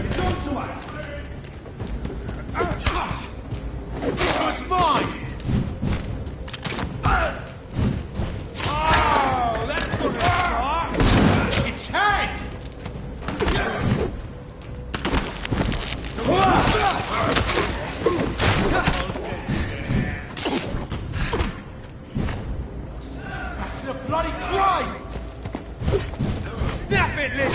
It's on to us! It's mine! Oh, that's gonna start! It's head! Back to the bloody crime! Snap it, Liz!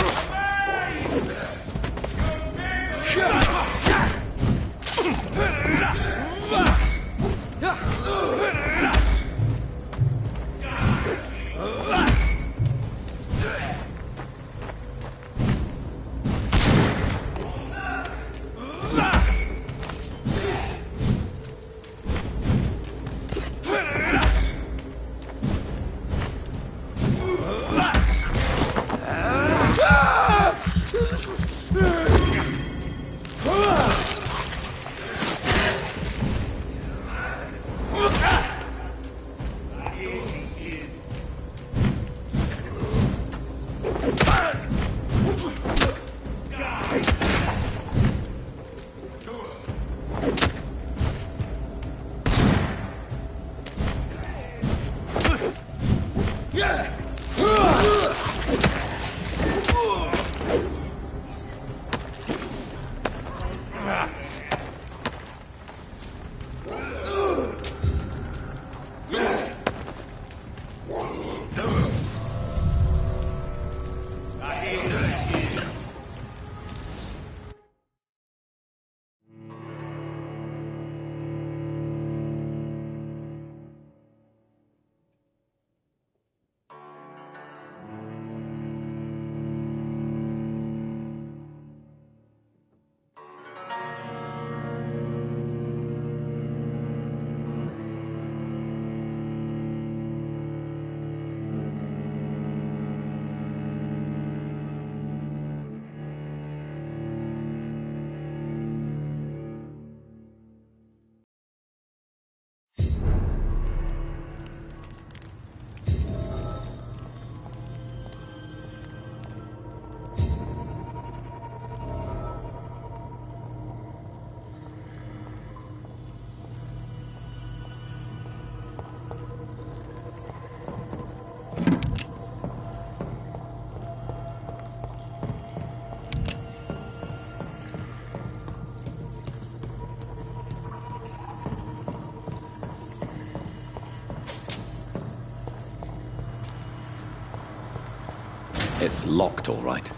It's locked, all right.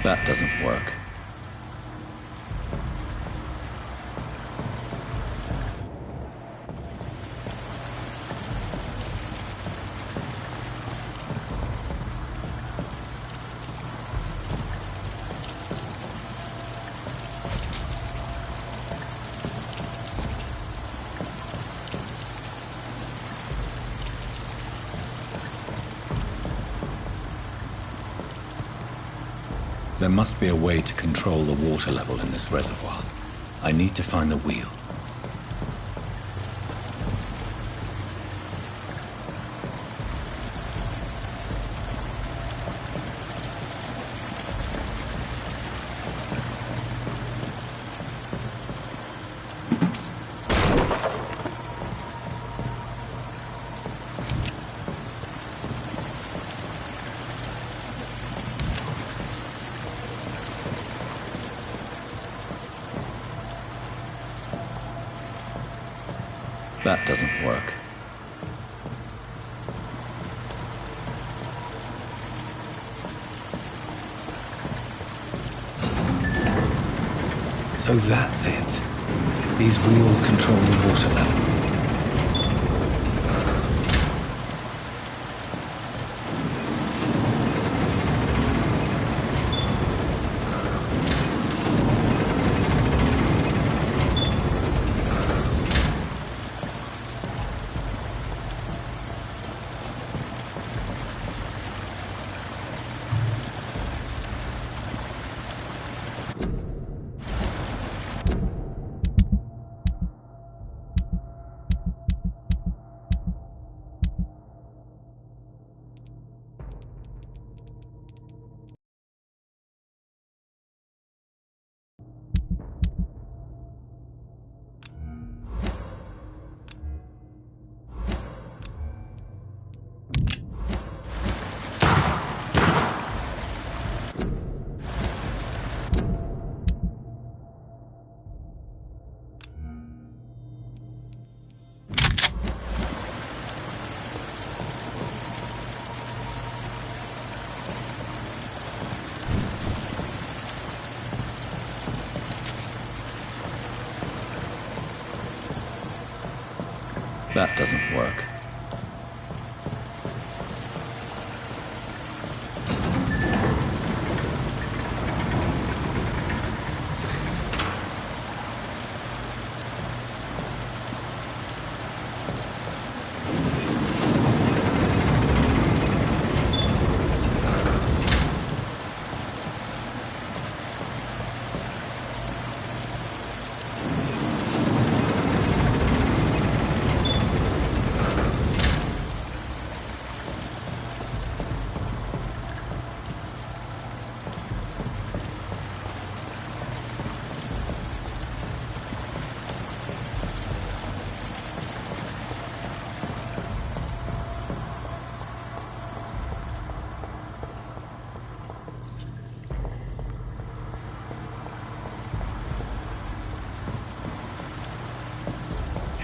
That doesn't work. There must be a way to control the water level in this reservoir. I need to find the wheel. That doesn't work. So that's it. These wheels control the water level. That doesn't work.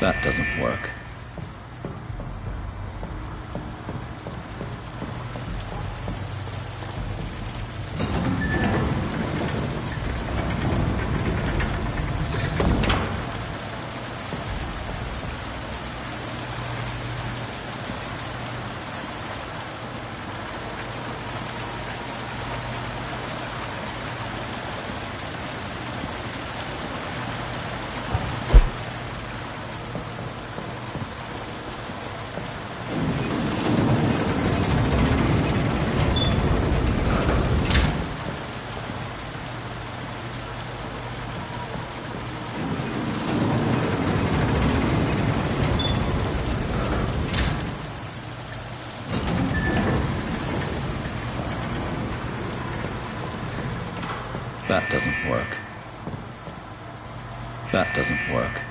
That doesn't work. That doesn't work. That doesn't work.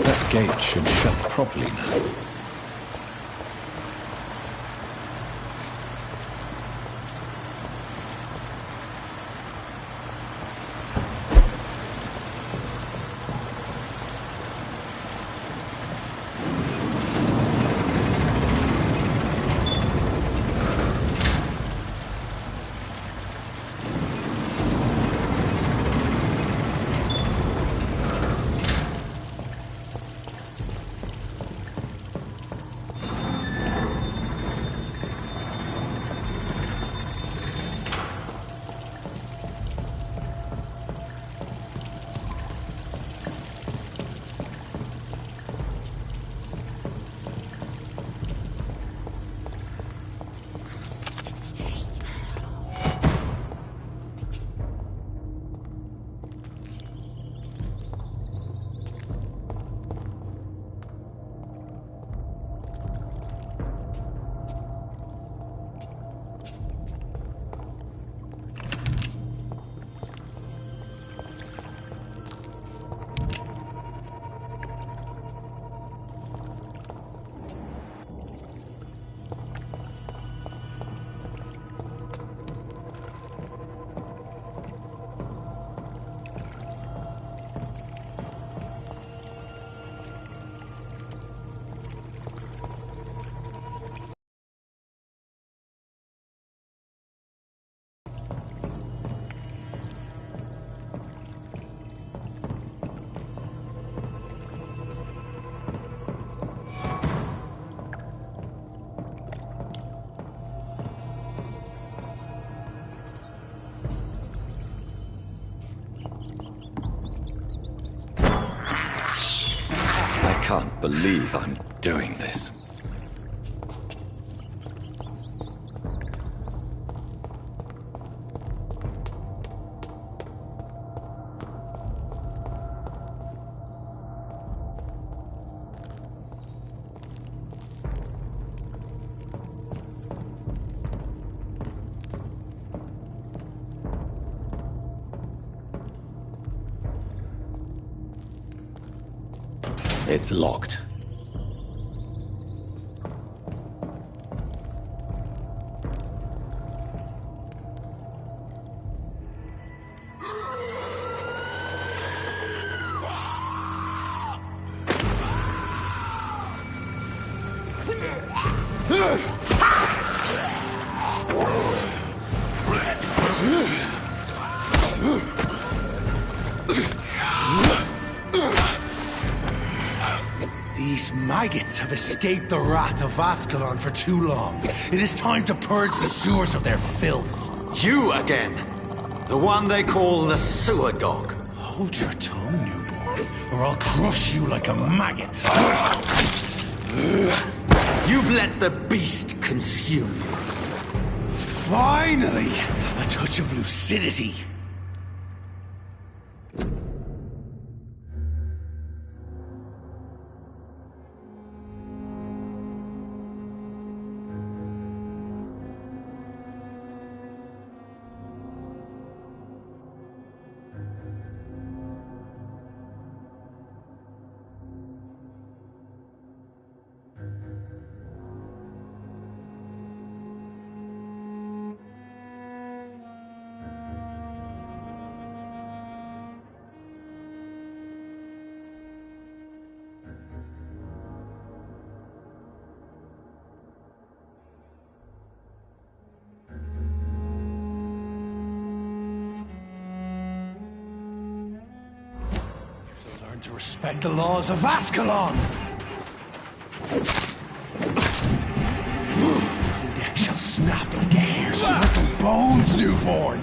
That gate should shut properly now. can't believe I'm doing this. It's locked. These maggots have escaped the wrath of Ascalon for too long. It is time to purge the sewers of their filth. You again! The one they call the sewer dog. Hold your tongue, newborn, or I'll crush you like a maggot. You've let the beast consume you. Finally! A touch of lucidity. Learn to respect the laws of Ascalon! Your neck shall snap like a hare's mortal bones, newborn!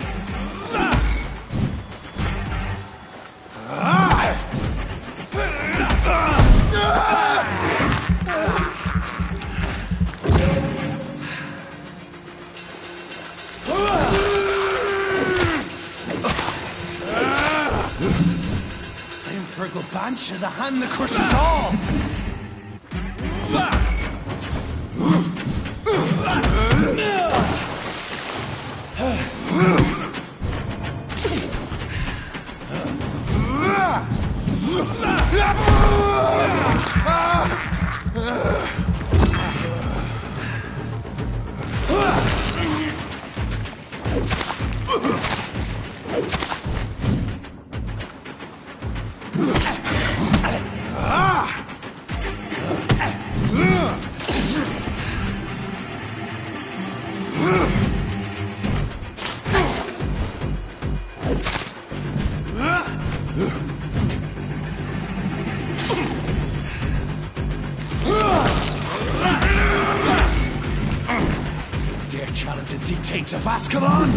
Fergal Bancha, the hand that crushes all! Dare challenge the dictates of Ascalon?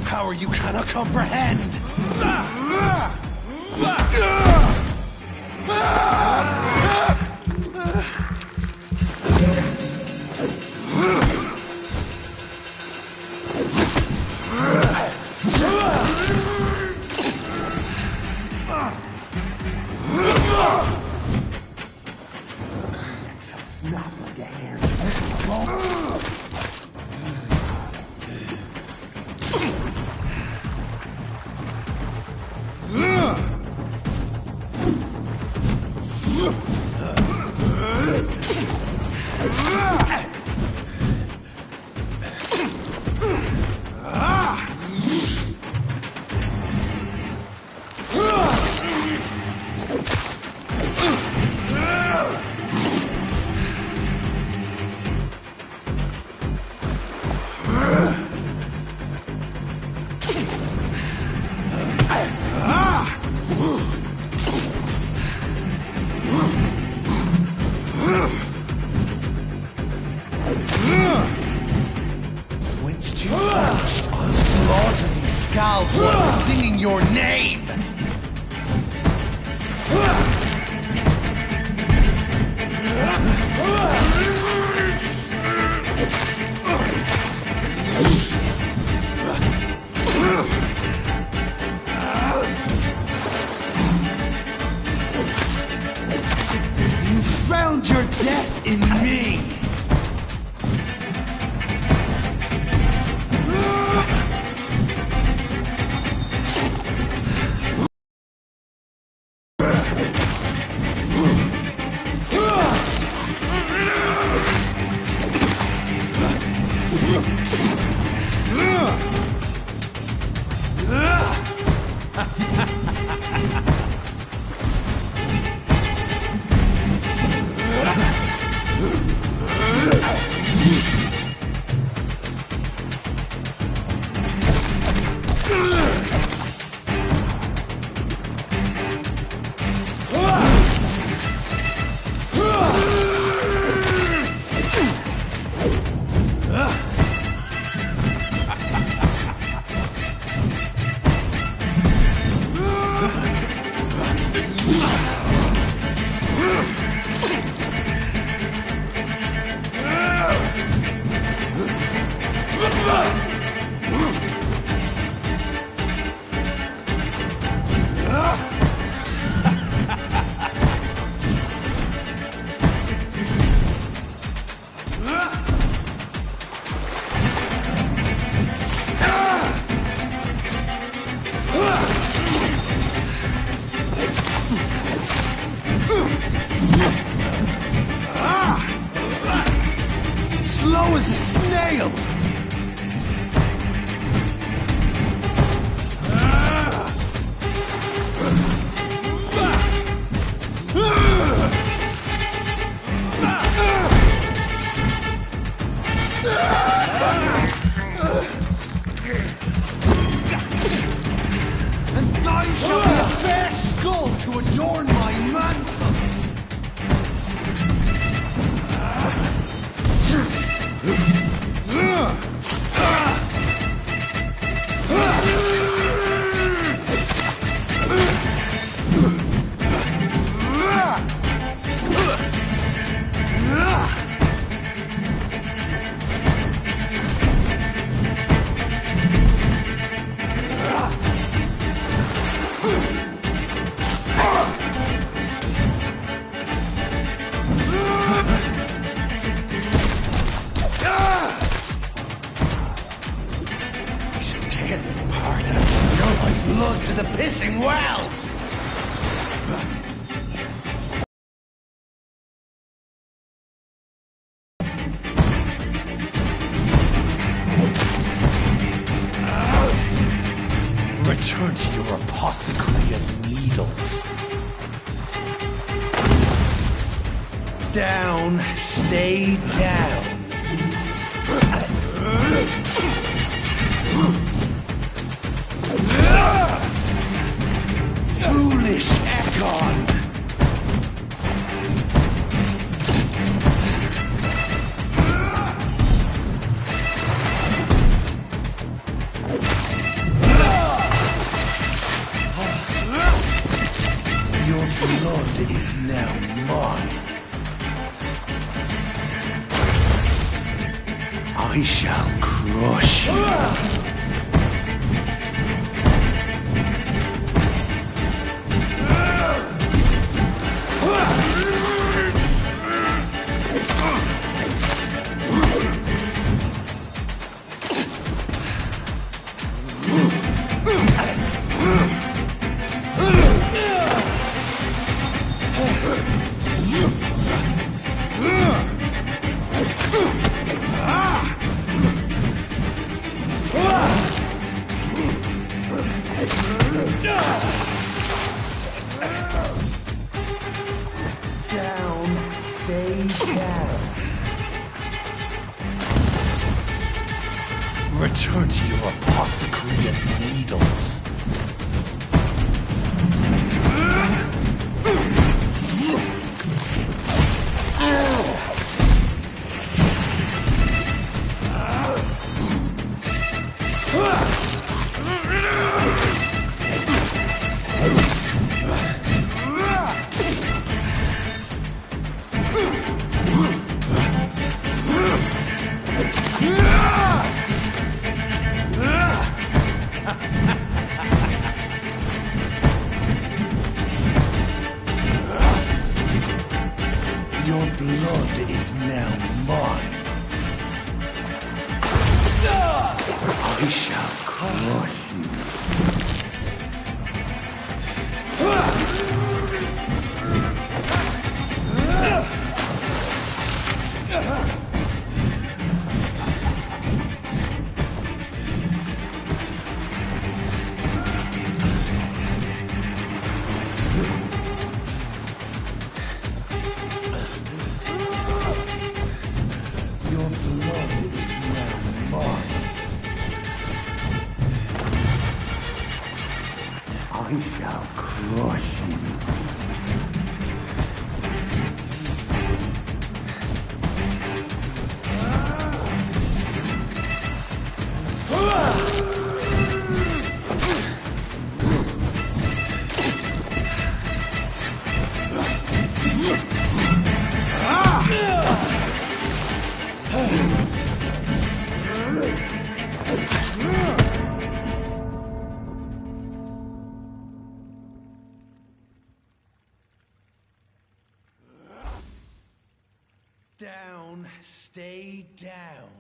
Power you cannot comprehend! Not like a hair. skulls while singing your name! You found your death in me! Slow as a snail! And thine shall be a fair skull to adorn my mantle! Blood to the pissing wells! Return to your apothecary of needles. Down, stay down. Foolish Ekon! Your blood is now mine. I shall crush you. Down, stay down. Return to your apothecary of needles. is now mine. I shall crush you. Your blood is now mine. I shall crush you. Down, stay down.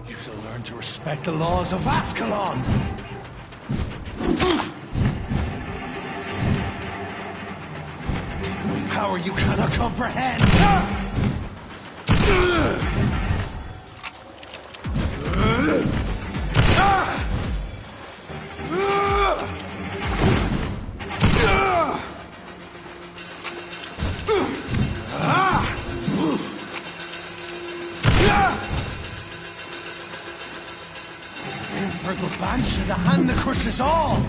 You shall learn to respect the laws of Ascalon! Power you cannot comprehend! Infernal Banshee, the hand that crushes all!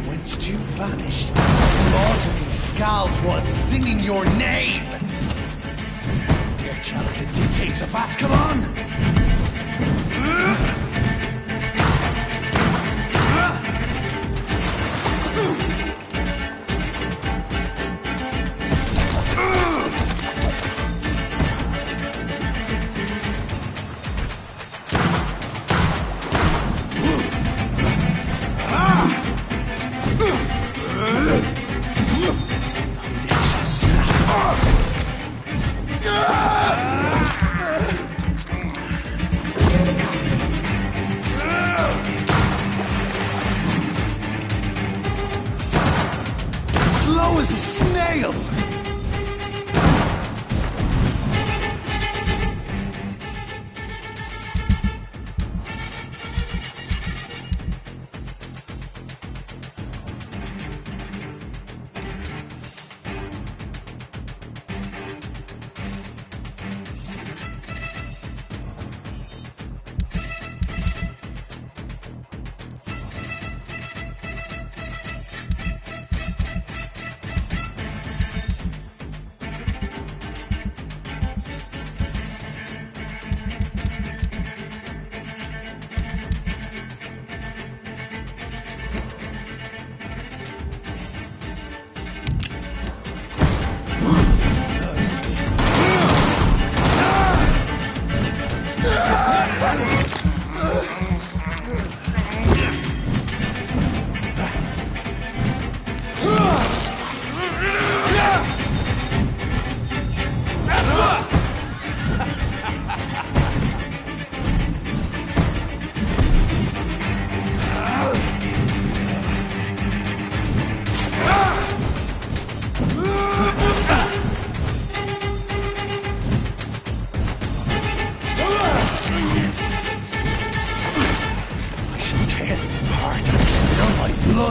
Whence you vanished, slaughtered these scalds while singing your name! Dare challenge the dictates of Ascalon? Slow as a snail!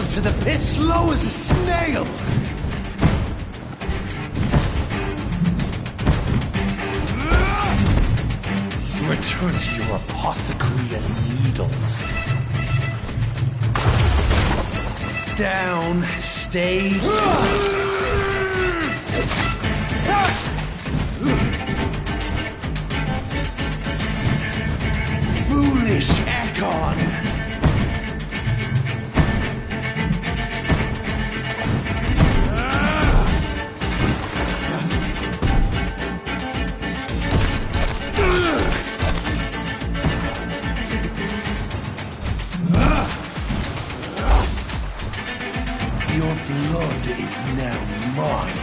To the pit, slow as a snail. Return to your apothecary and needles. Down, stay down. Foolish Ekon. Your blood is now mine.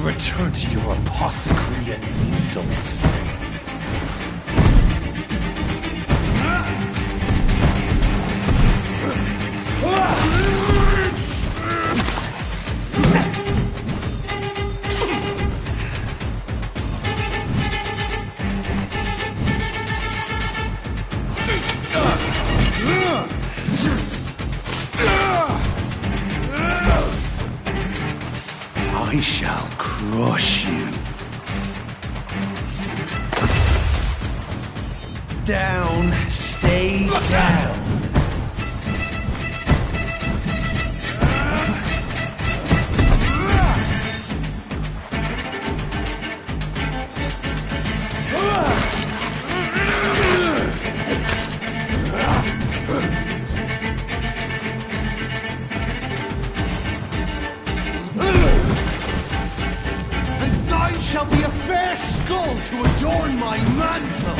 Return to your apothecary and needles. I shall crush you. Down, stay down. Shall be a fair skull to adorn my mantle.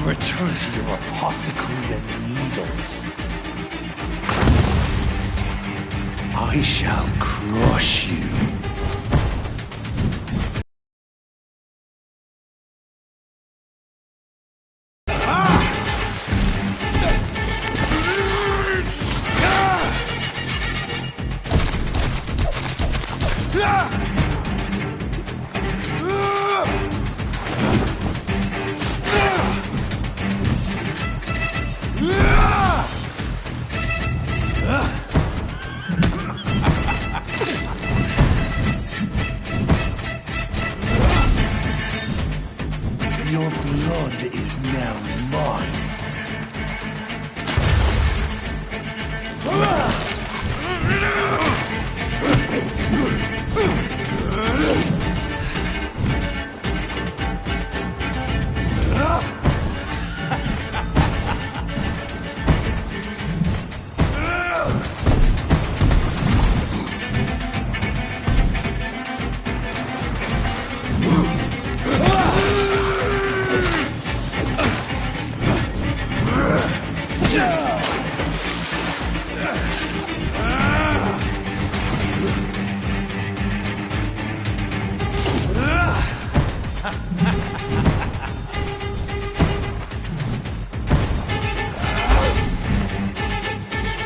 Return to your apothecary and needles. I shall crush you. Your blood is now mine.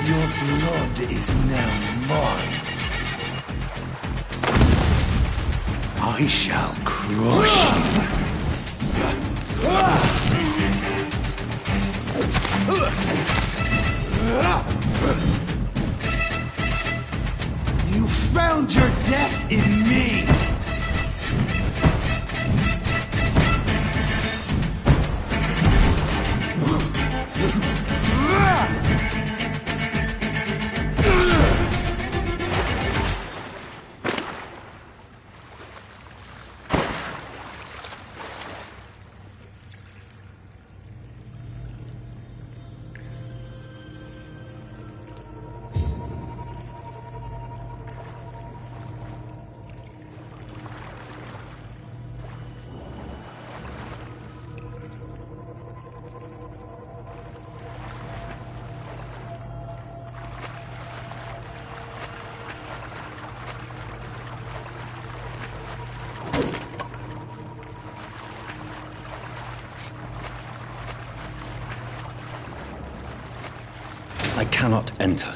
Your blood is now mine. I shall crush you. You found your death in me. I cannot enter.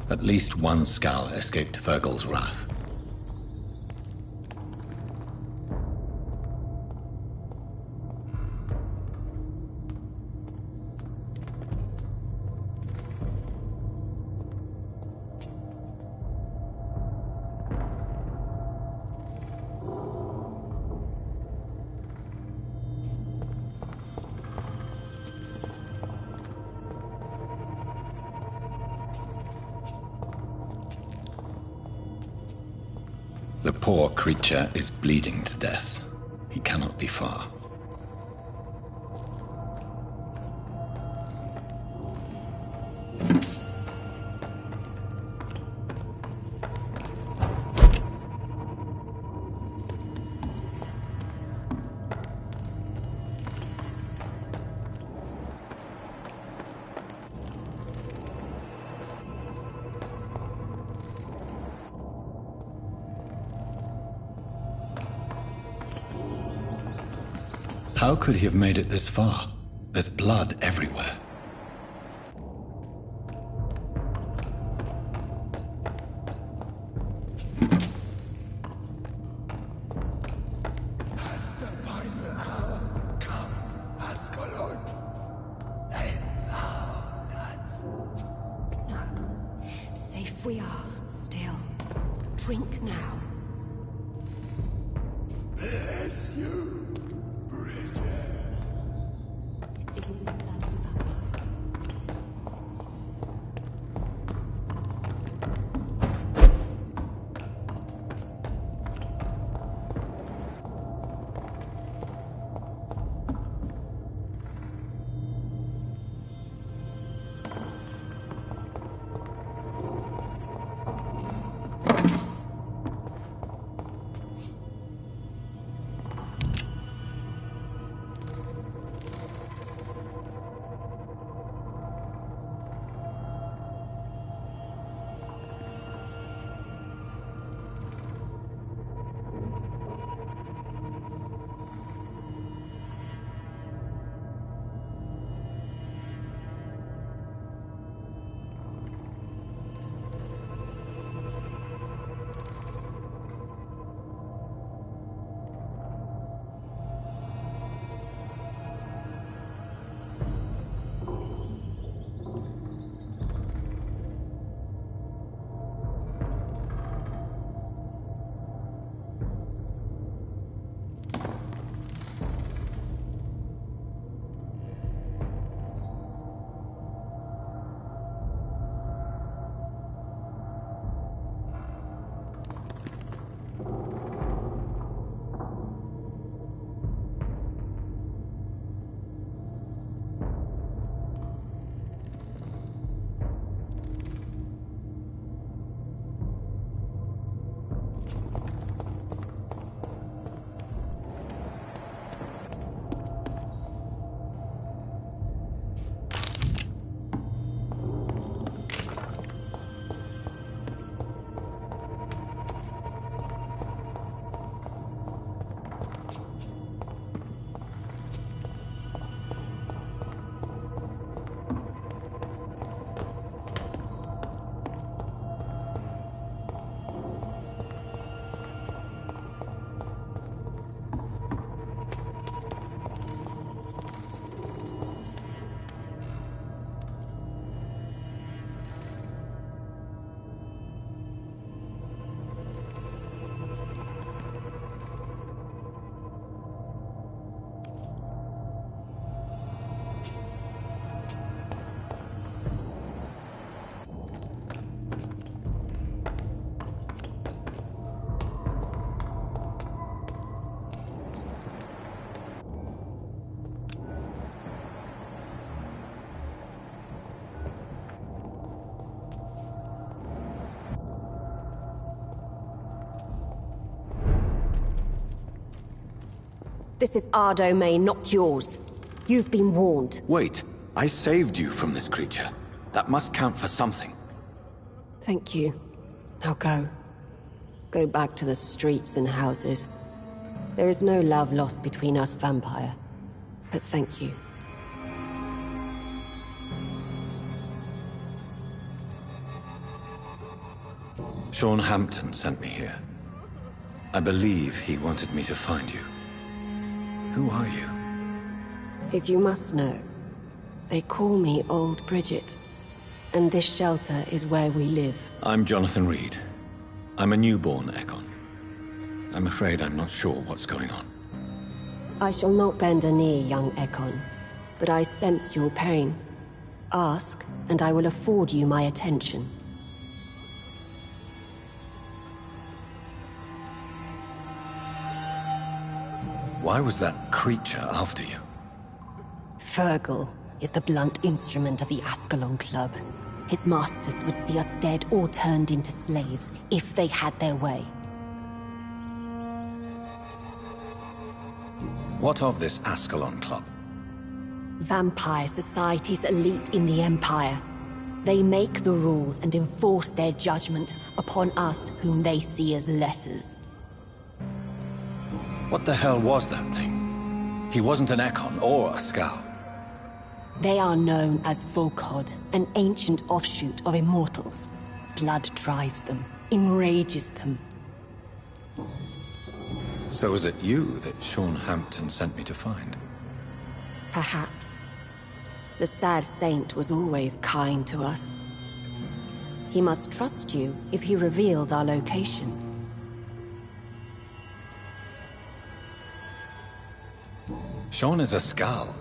At least one Skal escaped Fergal's wrath. The poor creature is bleeding to death. He cannot be far. How could he have made it this far? There's blood everywhere. Safe we are, still. Drink now. Bless you. This isn't the blood of a vampire. This is our domain, not yours. You've been warned. Wait, I saved you from this creature. That must count for something. Thank you. Now go. Go back to the streets and houses. There is no love lost between us, Vampyr. But thank you. Sean Hampton sent me here. I believe he wanted me to find you. Who are you? If you must know, they call me Old Bridget. And this shelter is where we live. I'm Jonathan Reed. I'm a newborn Ekon. I'm afraid I'm not sure what's going on. I shall not bend a knee, young Ekon. But I sense your pain. Ask, and I will afford you my attention. Why was that creature after you? Fergal is the blunt instrument of the Ascalon Club. His masters would see us dead or turned into slaves, if they had their way. What of this Ascalon Club? Vampire society's elite in the Empire. They make the rules and enforce their judgment upon us whom they see as lessers. What the hell was that thing? He wasn't an Ekon or a Scout. They are known as Volkod, an ancient offshoot of immortals. Blood drives them, enrages them. So was it you that Sean Hampton sent me to find? Perhaps. The sad saint was always kind to us. He must trust you if he revealed our location. Sean is a Skal.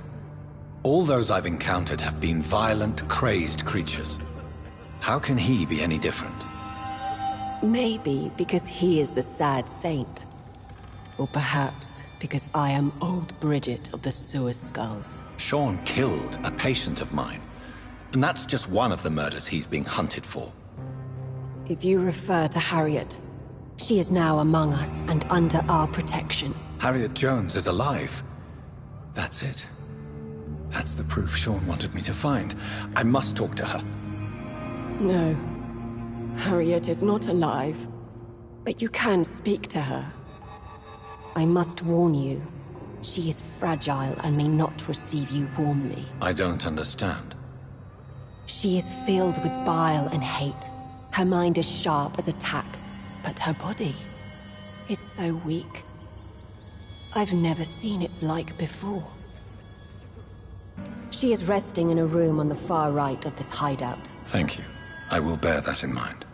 All those I've encountered have been violent, crazed creatures. How can he be any different? Maybe because he is the sad saint. Or perhaps because I am Old Bridget of the Sewer Skulls. Sean killed a patient of mine. And that's just one of the murders he's being hunted for. If you refer to Harriet, she is now among us and under our protection. Harriet Jones is alive. That's it. That's the proof Sean wanted me to find. I must talk to her. No. Harriet is not alive. But you can speak to her. I must warn you. She is fragile and may not receive you warmly. I don't understand. She is filled with bile and hate. Her mind is sharp as a tack, but her body is so weak. I've never seen its like before. She is resting in a room on the far right of this hideout. Thank you. I will bear that in mind.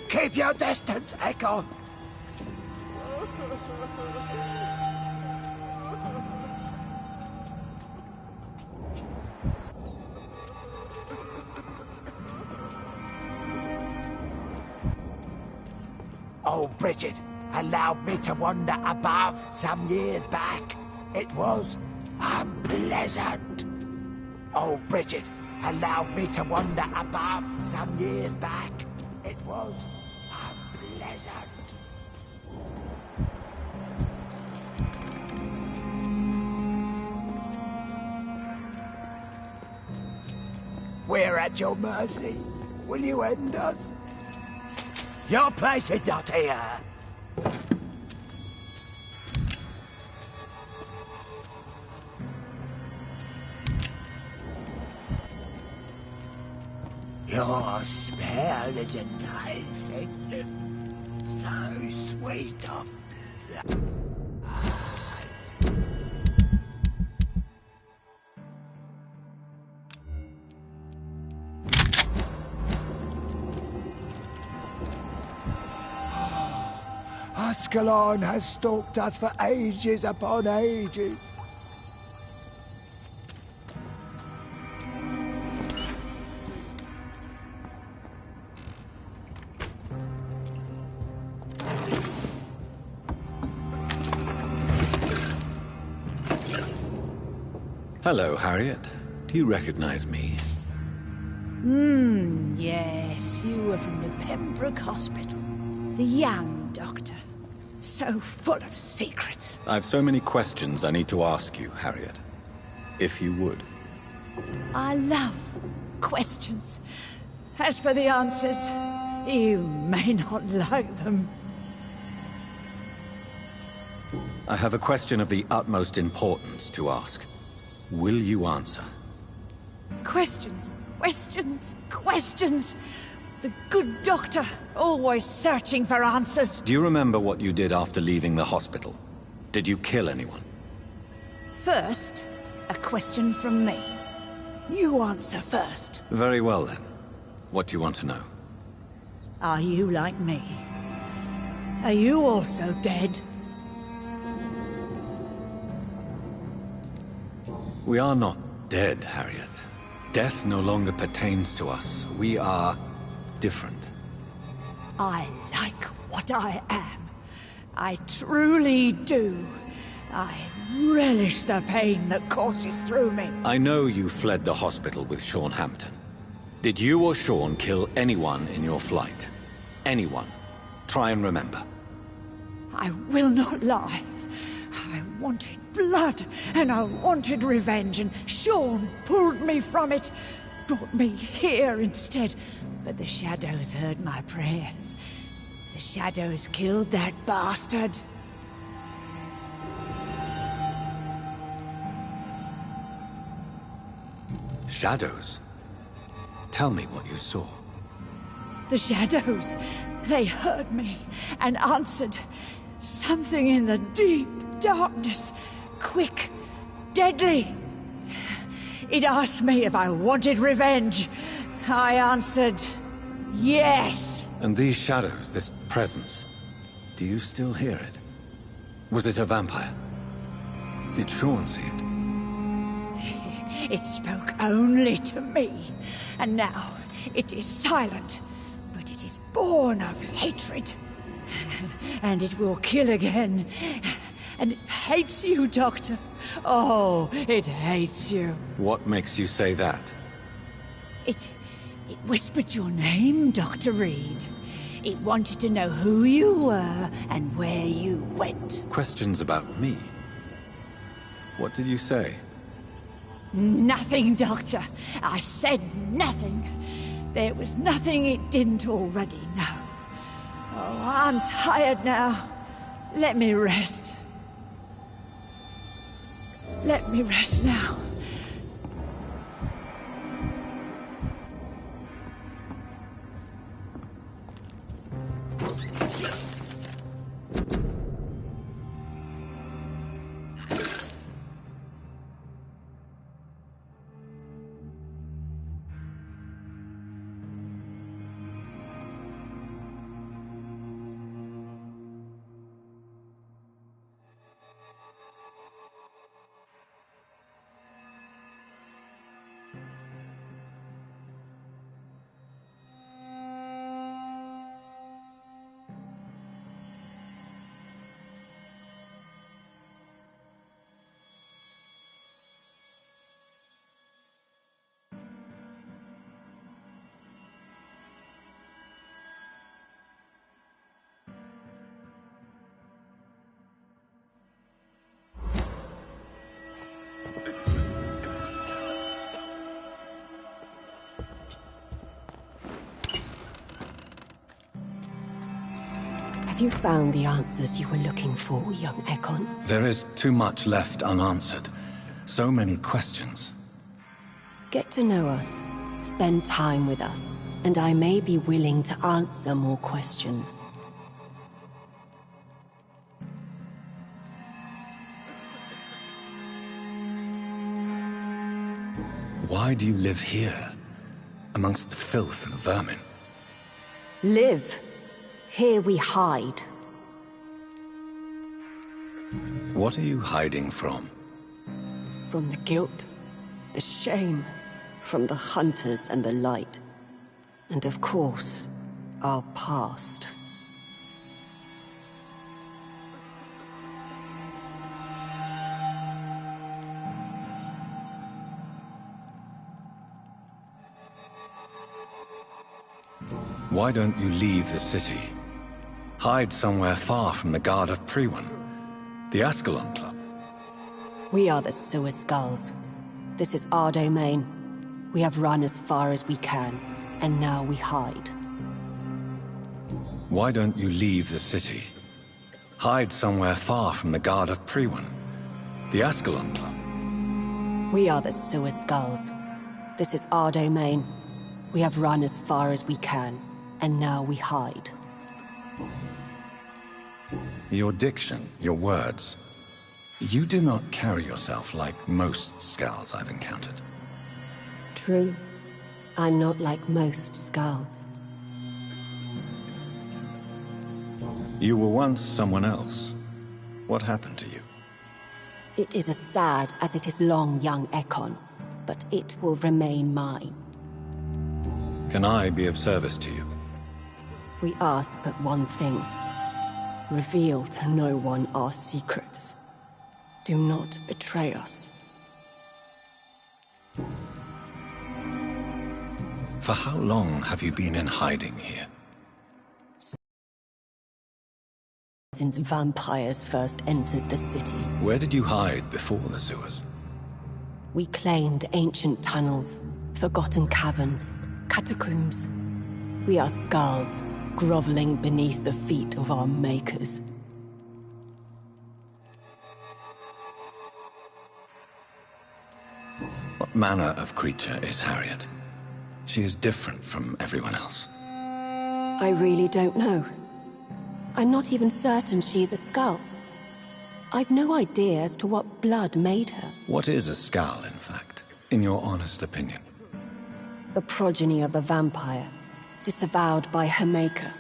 Keep your distance, Echo! Oh, Bridget allowed me to wander above some years back. It was unpleasant. Oh, Bridget allowed me to wander above some years back. It was unpleasant. We're at your mercy. Will you end us? Your place is not here. Your smell is enticing. So sweet of blood. Ascalon has stalked us for ages upon ages. Hello, Harriet. Do you recognize me? Yes, you were from the Pembroke Hospital. The young doctor. So full of secrets. I've so many questions I need to ask you, Harriet. If you would. I love questions. As for the answers, you may not like them. I have a question of the utmost importance to ask. Will you answer? Questions, questions, questions. The good doctor, always searching for answers. Do you remember what you did after leaving the hospital? Did you kill anyone? First, a question from me. You answer first. Very well then. What do you want to know? Are you like me? Are you also dead? We are not dead, Harriet. Death no longer pertains to us. We are different. I like what I am. I truly do. I relish the pain that courses through me. I know you fled the hospital with Sean Hampton. Did you or Sean kill anyone in your flight? Anyone? Try and remember. I will not lie. I wanted blood, and I wanted revenge, and Sean pulled me from it, brought me here instead. But the shadows heard my prayers. The shadows killed that bastard. Shadows? Tell me what you saw. The shadows, they heard me and answered. Something in the deep darkness, quick, deadly. It asked me if I wanted revenge. I answered, yes. And these shadows, this presence, do you still hear it? Was it a vampire? Did Sean see it? It spoke only to me, and now it is silent, but it is born of hatred. And it will kill again. And it hates you, Doctor. Oh, it hates you. What makes you say that? It whispered your name, Dr. Reed. It wanted to know who you were and where you went. Questions about me? What did you say? Nothing, Doctor. I said nothing. There was nothing it didn't already know. Oh, I'm tired now. Let me rest. Let me rest now. Have you found the answers you were looking for, young Ekon? There is too much left unanswered. So many questions. Get to know us. Spend time with us, and I may be willing to answer more questions. Why do you live here, amongst the filth and vermin? Live. Here we hide. What are you hiding from? From the guilt, the shame, from the hunters and the light. And of course, our past. Why don't you leave the city? Hide somewhere far from the guard of Priwen, the Ascalon Club. We are the Sewer Skulls. This is our domain. We have run as far as we can, and now we hide. Why don't you leave the city? Hide somewhere far from the guard of Priwen, the Ascalon Club. We are the Sewer Skulls. This is our domain. We have run as far as we can, and now we hide. Your diction, your words. You do not carry yourself like most Skulls I've encountered. True. I'm not like most Skulls. You were once someone else. What happened to you? It is as sad as it is long, young Ekon, but it will remain mine. Can I be of service to you? We ask but one thing. Reveal to no one our secrets. Do not betray us. For how long have you been in hiding here? Since vampires first entered the city. Where did you hide before the sewers? We claimed ancient tunnels, forgotten caverns, catacombs. We are skulls, groveling beneath the feet of our makers. What manner of creature is Harriet? She is different from everyone else. I really don't know. I'm not even certain she's a skull. I've no idea as to what blood made her. What is a skull, in fact, in your honest opinion? The progeny of a vampire, disavowed by her maker.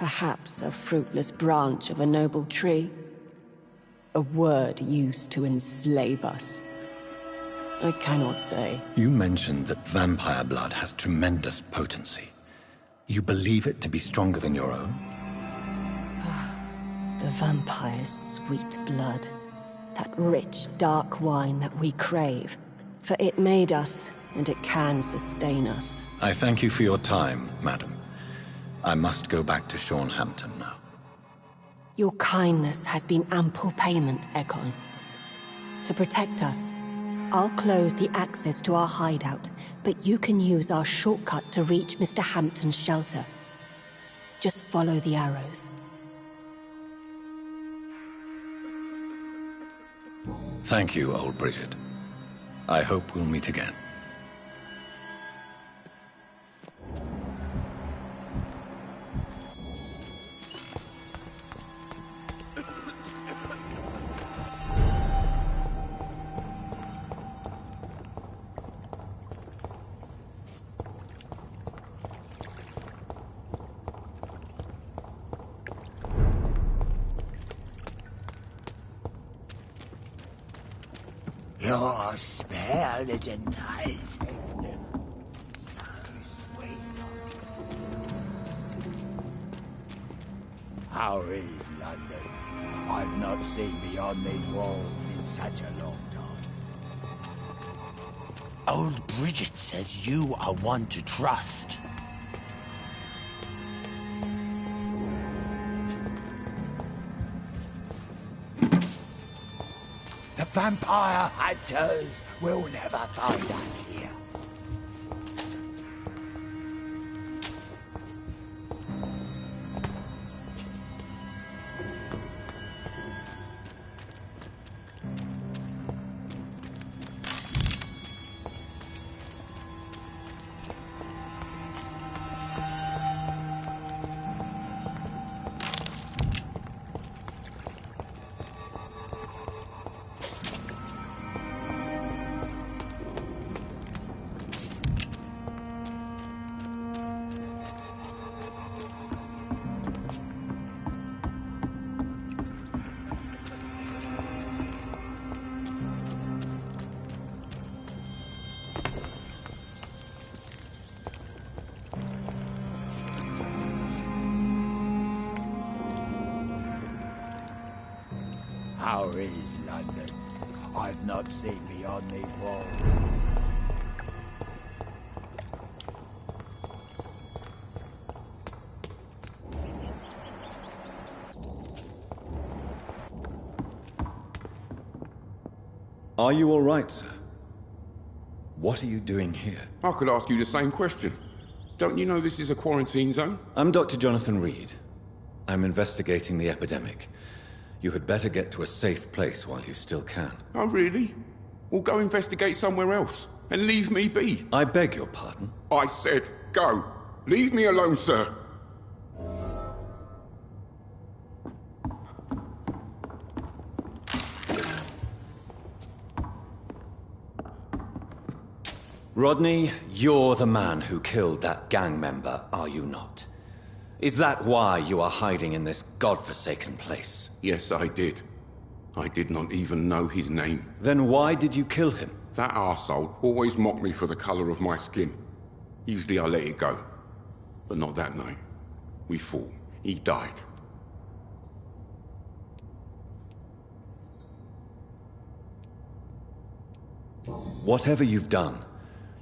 Perhaps a fruitless branch of a noble tree. A word used to enslave us. I cannot say. You mentioned that vampire blood has tremendous potency. You believe it to be stronger than your own? The vampire's sweet blood. That rich, dark wine that we crave. For it made us, and it can sustain us. I thank you for your time, madam. I must go back to Shornhampton now. Your kindness has been ample payment, Ekon. To protect us, I'll close the access to our hideout, but you can use our shortcut to reach Mr. Hampton's shelter. Just follow the arrows. Thank you, old Bridget. I hope we'll meet again. Your smell is enticing. So sweet. How is London? I've not seen beyond these walls in such a long time. Old Bridget says you are one to trust. The vampire hunters will never find us here. Or is London? I've not seen beyond these walls. Are you all right, sir? What are you doing here? I could ask you the same question. Don't you know this is a quarantine zone? I'm Dr. Jonathan Reed. I'm investigating the epidemic. You had better get to a safe place while you still can. Oh, really? Well, go investigate somewhere else and leave me be. I beg your pardon? I said go. Leave me alone, sir. Rodney, you're the man who killed that gang member, are you not? Is that why you are hiding in this godforsaken place? Yes, I did. I did not even know his name. Then why did you kill him? That arsehole always mocked me for the color of my skin. Usually I let it go. But not that night. We fought. He died. Whatever you've done,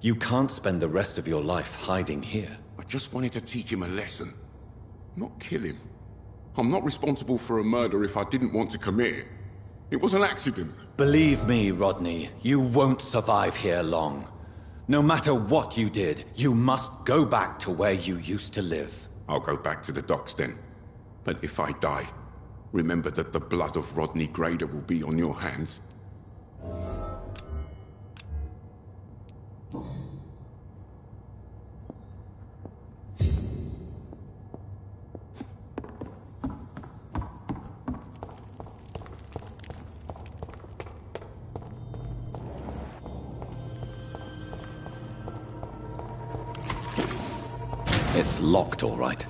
you can't spend the rest of your life hiding here. I just wanted to teach him a lesson. Not kill him. I'm not responsible for a murder if I didn't want to commit it. It was an accident. Believe me, Rodney, you won't survive here long. No matter what you did, you must go back to where you used to live. I'll go back to the docks then. But if I die, remember that the blood of Rodney Grader will be on your hands. It's locked, all right.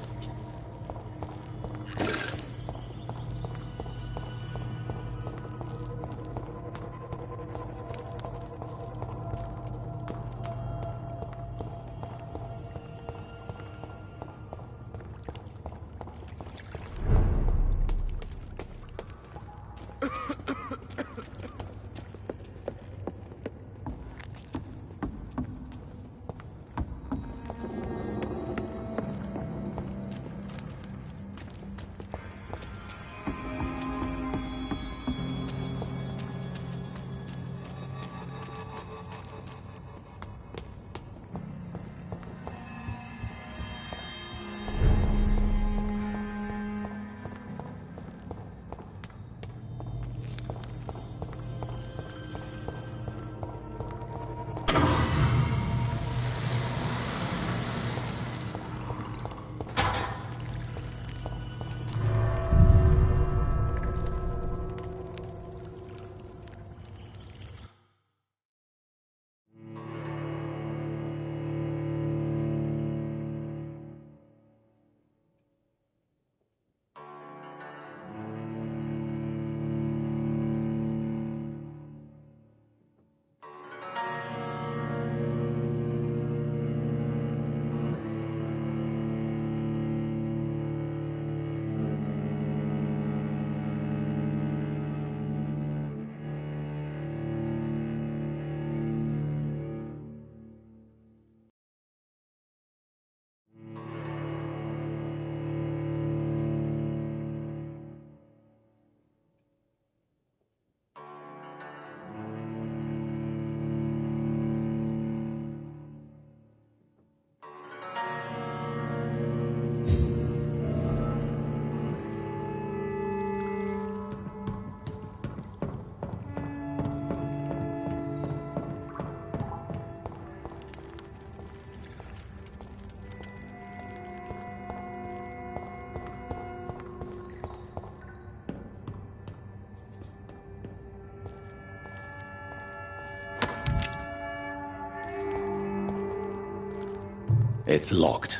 It's locked.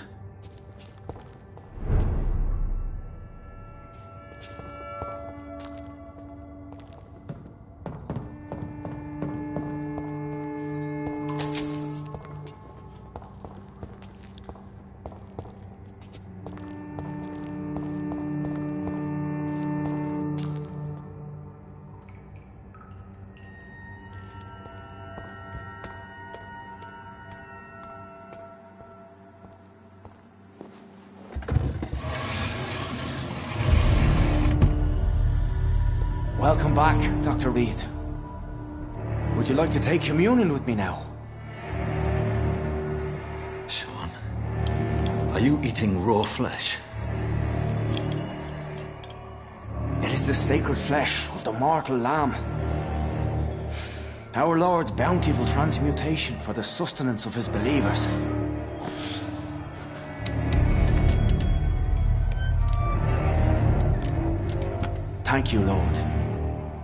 Welcome back, Dr. Reed. Would you like to take communion with me now? Sean, are you eating raw flesh? It is the sacred flesh of the mortal lamb. Our Lord's bountiful transmutation for the sustenance of his believers. Thank you, Lord.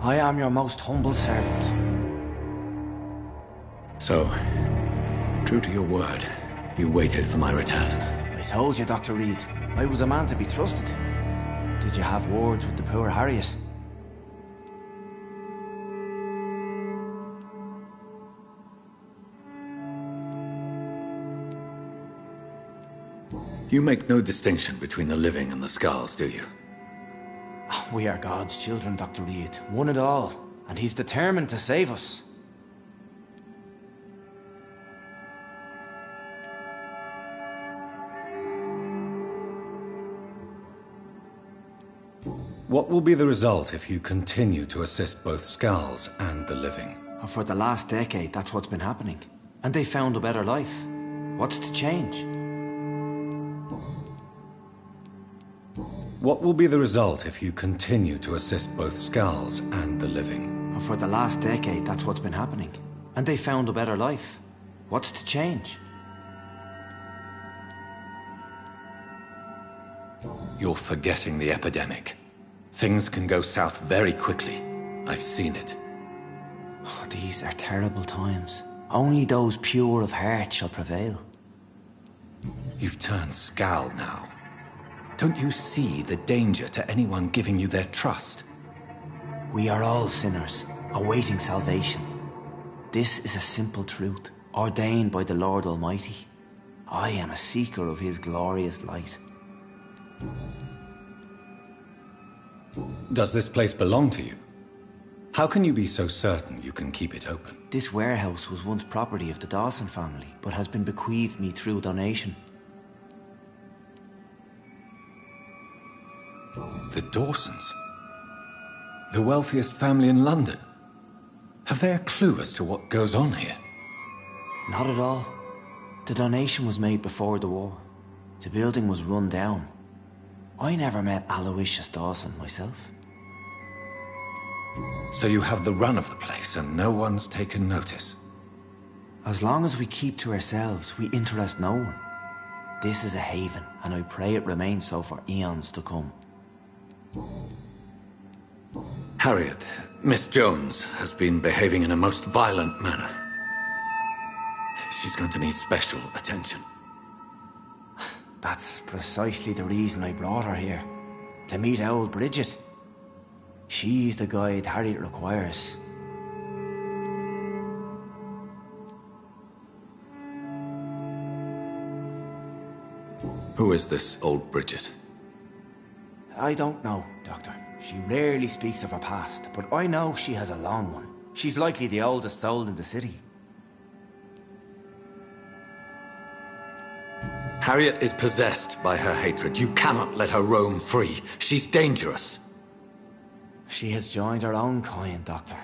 I am your most humble servant. So, true to your word, you waited for my return. I told you, Dr. Reed, I was a man to be trusted. Did you have words with the poor Harriet? You make no distinction between the living and the skulls, do you? We are God's children, Dr. Reed. One and all. And he's determined to save us. What will be the result if you continue to assist both skulls and the living? For the last decade, that's what's been happening. And they found a better life. What's to change? What will be the result if you continue to assist both skulls and the living? For the last decade, that's what's been happening. And they found a better life. What's to change? You're forgetting the epidemic. Things can go south very quickly. I've seen it. Oh, these are terrible times. Only those pure of heart shall prevail. You've turned Skal now. Don't you see the danger to anyone giving you their trust? We are all sinners, awaiting salvation. This is a simple truth, ordained by the Lord Almighty. I am a seeker of his glorious light. Does this place belong to you? How can you be so certain you can keep it open? This warehouse was once property of the Dawson family, but has been bequeathed me through donation. The Dawsons? The wealthiest family in London? Have they a clue as to what goes on here? Not at all. The donation was made before the war. The building was run down. I never met Aloysius Dawson myself. So you have the run of the place and no one's taken notice? As long as we keep to ourselves, we interest no one. This is a haven, and I pray it remains so for eons to come. Harriet, Miss Jones, has been behaving in a most violent manner. She's going to need special attention. That's precisely the reason I brought her here. To meet old Bridget. She's the guide Harriet requires. Who is this old Bridget? I don't know, Doctor. She rarely speaks of her past, but I know she has a long one. She's likely the oldest soul in the city. Harriet is possessed by her hatred. You cannot let her roam free. She's dangerous. She has joined her own kind, Doctor.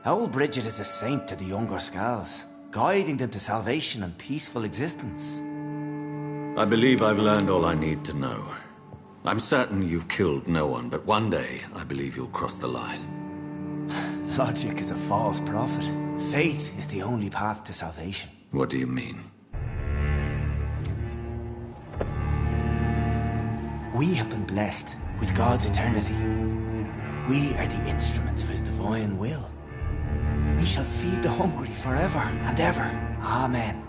Old Bridget is a saint to the younger Skals, guiding them to salvation and peaceful existence. I believe I've learned all I need to know. I'm certain you've killed no one, but one day I believe you'll cross the line. Logic is a false prophet. Faith is the only path to salvation. What do you mean? We have been blessed with God's eternity. We are the instruments of his divine will. We shall feed the hungry forever and ever. Amen.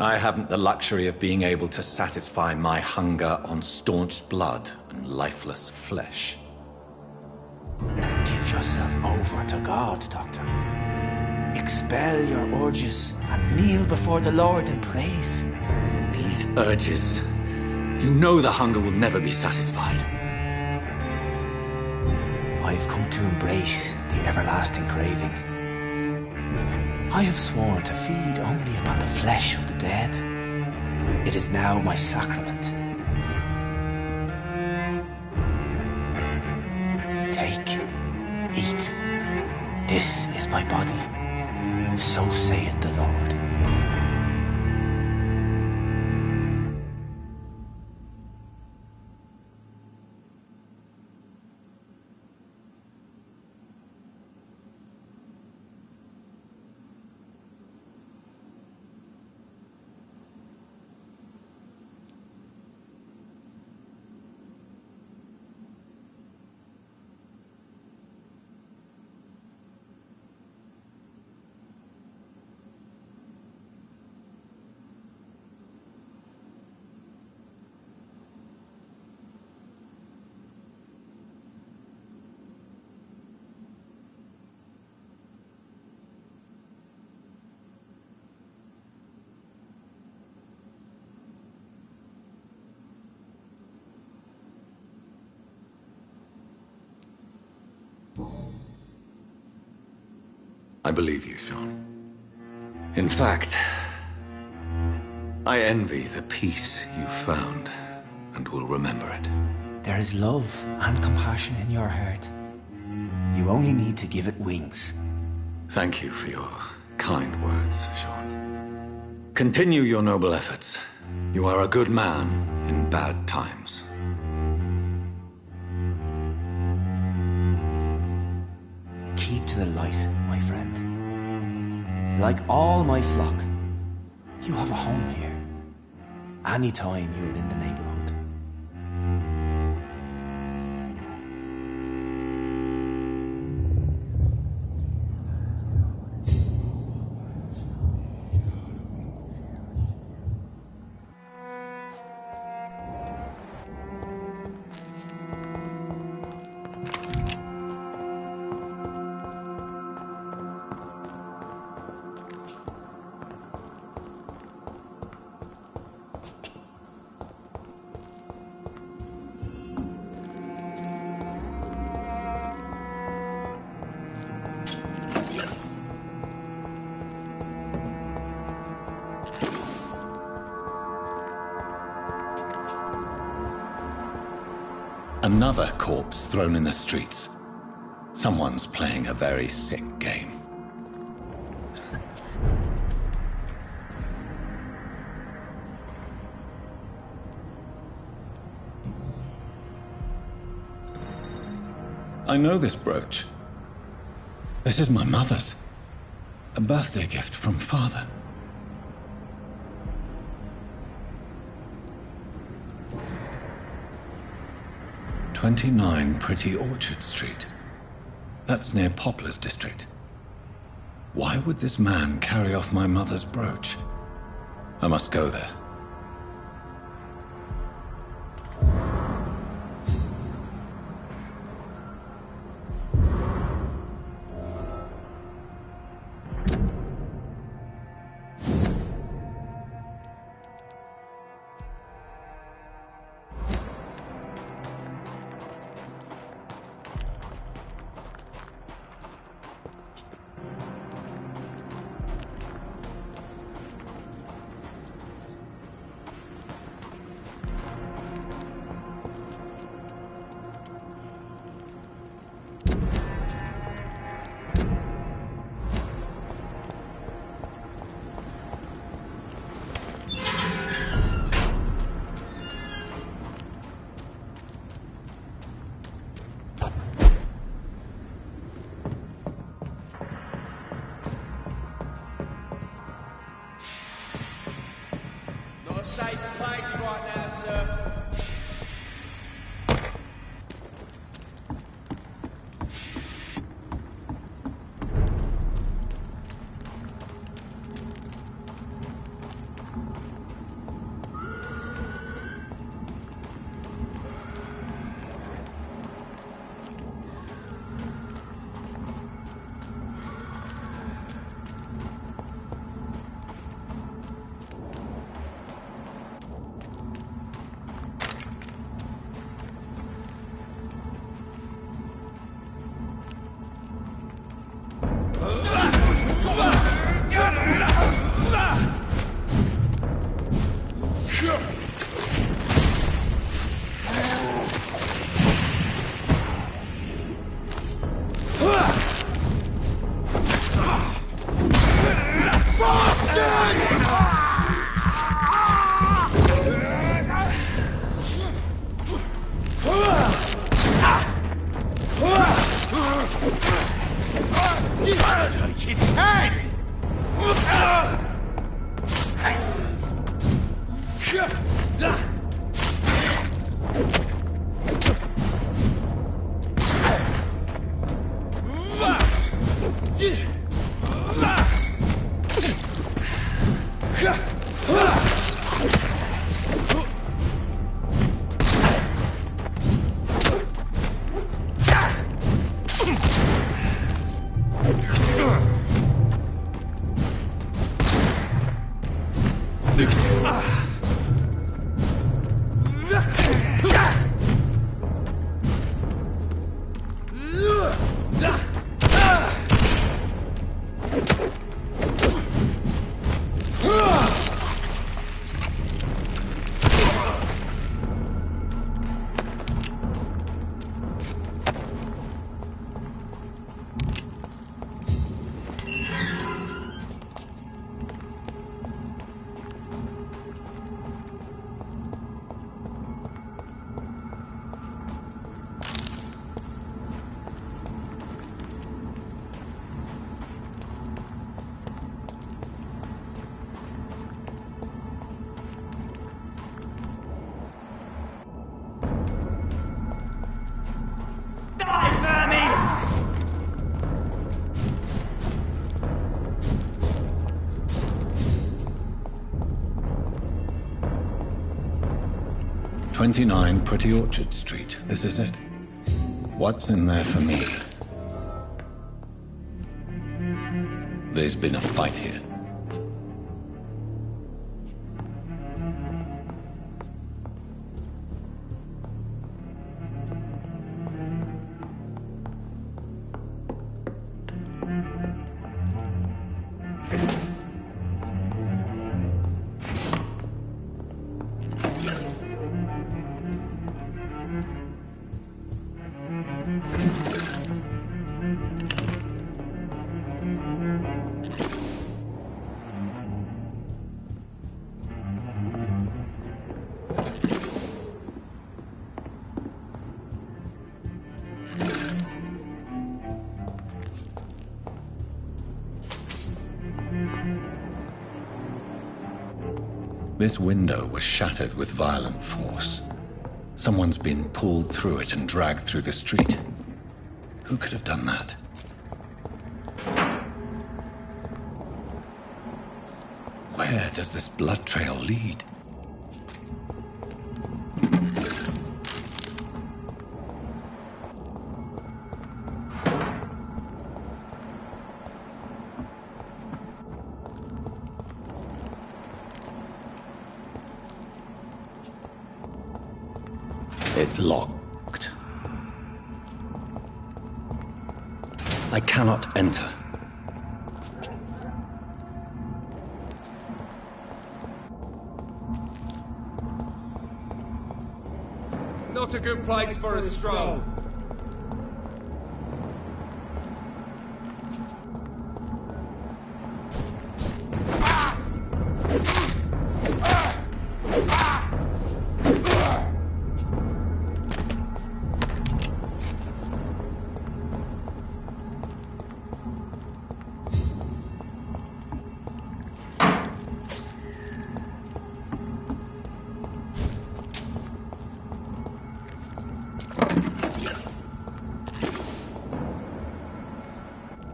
I haven't the luxury of being able to satisfy my hunger on staunched blood and lifeless flesh. Give yourself over to God, Doctor. Expel your urges and kneel before the Lord in praise. These urges. You know the hunger will never be satisfied. I've come to embrace the everlasting craving. I have sworn to feed only upon the flesh of the dead. It is now my sacrament. Take, eat. This is my body. So saith the Lord. I believe you, Sean. In fact, I envy the peace you found, and will remember it. There is love and compassion in your heart. You only need to give it wings. Thank you for your kind words, Sean. Continue your noble efforts. You are a good man in bad times. Keep to the light, my friend. Like all my flock, you have a home here. Anytime you're in the neighborhood. Another corpse thrown in the streets. Someone's playing a very sick game. I know this brooch. This is my mother's. A birthday gift from father. "29 Pretty Orchard Street. That's near Poplar's district. Why would this man carry off my mother's brooch? I must go there. Not a safe place right now, sir. Die, vermin! 29 Pretty Orchard Street. This is it. What's in there for me? There's been a fight here. This window was shattered with violent force. Someone's been pulled through it and dragged through the street. Who could have done that? Where does this blood trail lead? It's locked. I cannot enter. Not a good place for a stroll.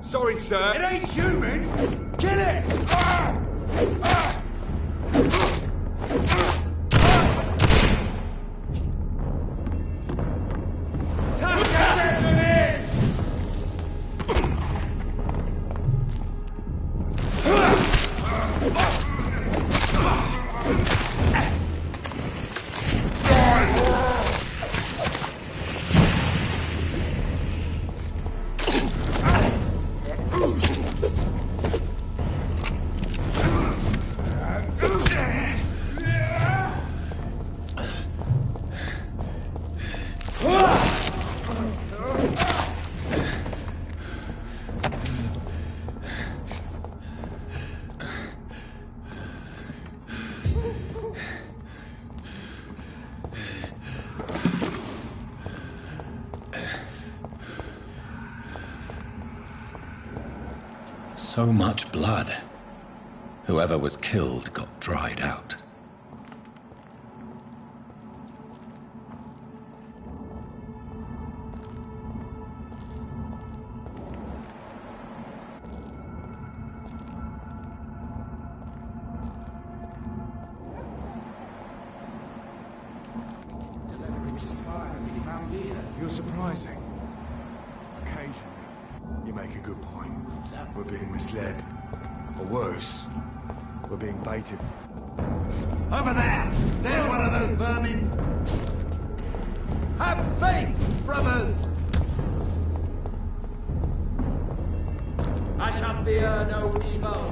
Sorry, sir. It ain't human! Kill it! So much blood. Whoever was killed got dried out. You're surprising. Occasionally. You make a good point. We're being misled. Or worse, we're being baited. Over there! There's one of those vermin! Have faith, brothers! I shall fear no evil.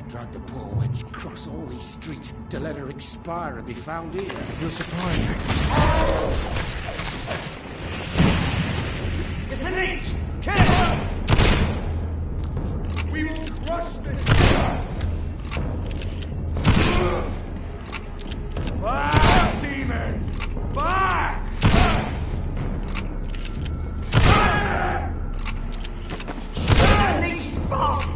Dragged the poor wench across all these streets to let her expire and be found here. You're surprising. It's an H! Kill her! We will crush this. Back, demon! Back! That leech is fast!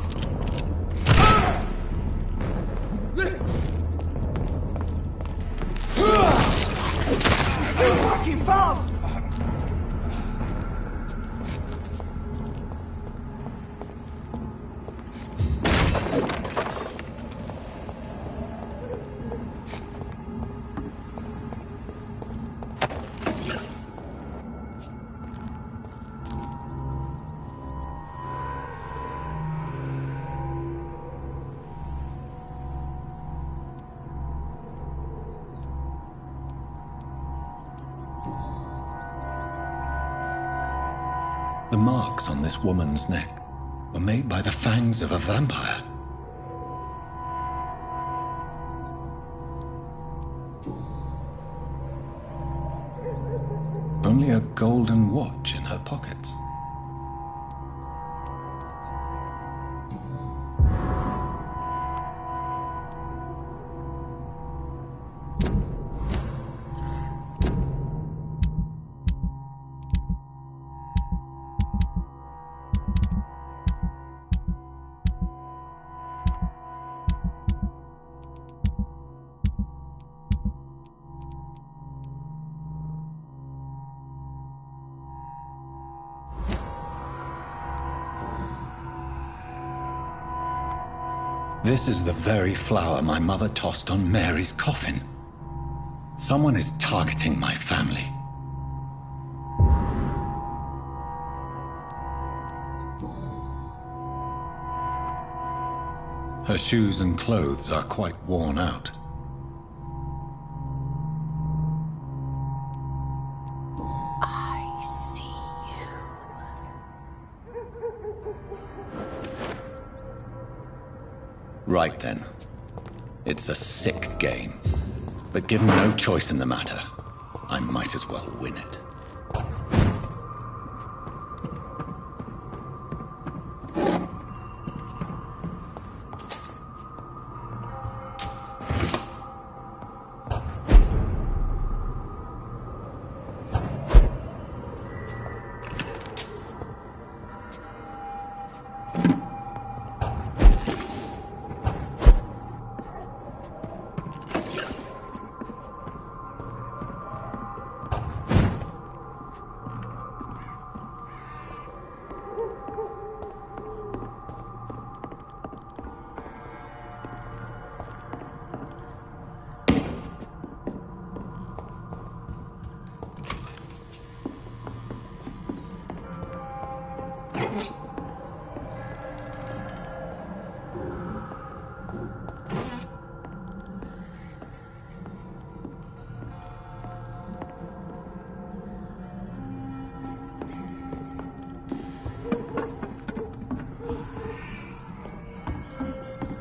Too fucking fast! The marks on this woman's neck were made by the fangs of a vampire. Only a golden watch in her pockets. This is the very flower my mother tossed on Mary's coffin. Someone is targeting my family. Her shoes and clothes are quite worn out. I see you. Right then. It's a sick game. But given no choice in the matter, I might as well win it.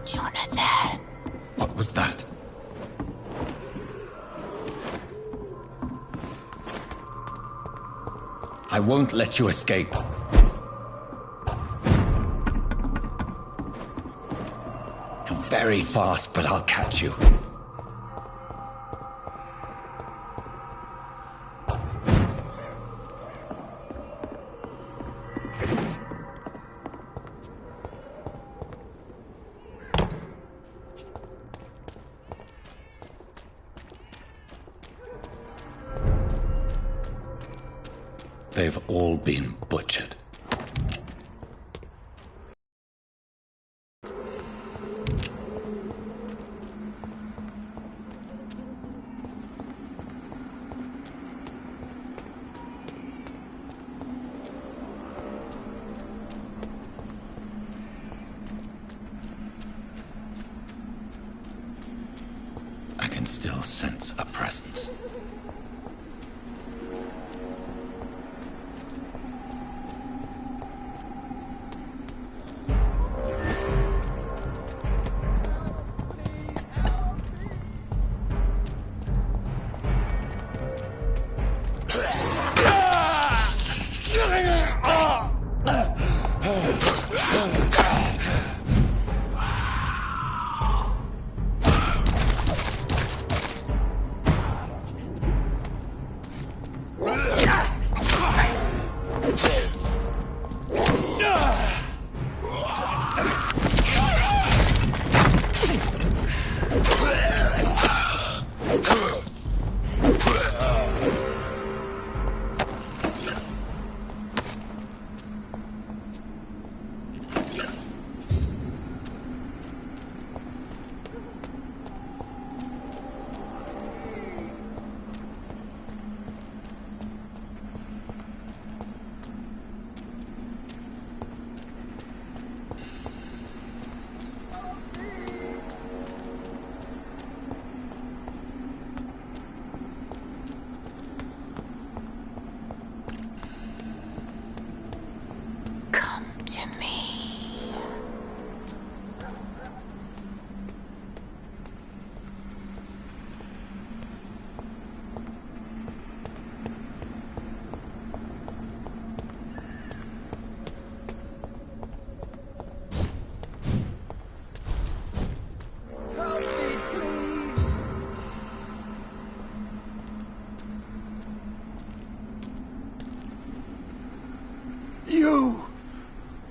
Jonathan. What was that? I won't let you escape. You're very fast, but I'll catch you. They've all been butchered. I can still sense a presence.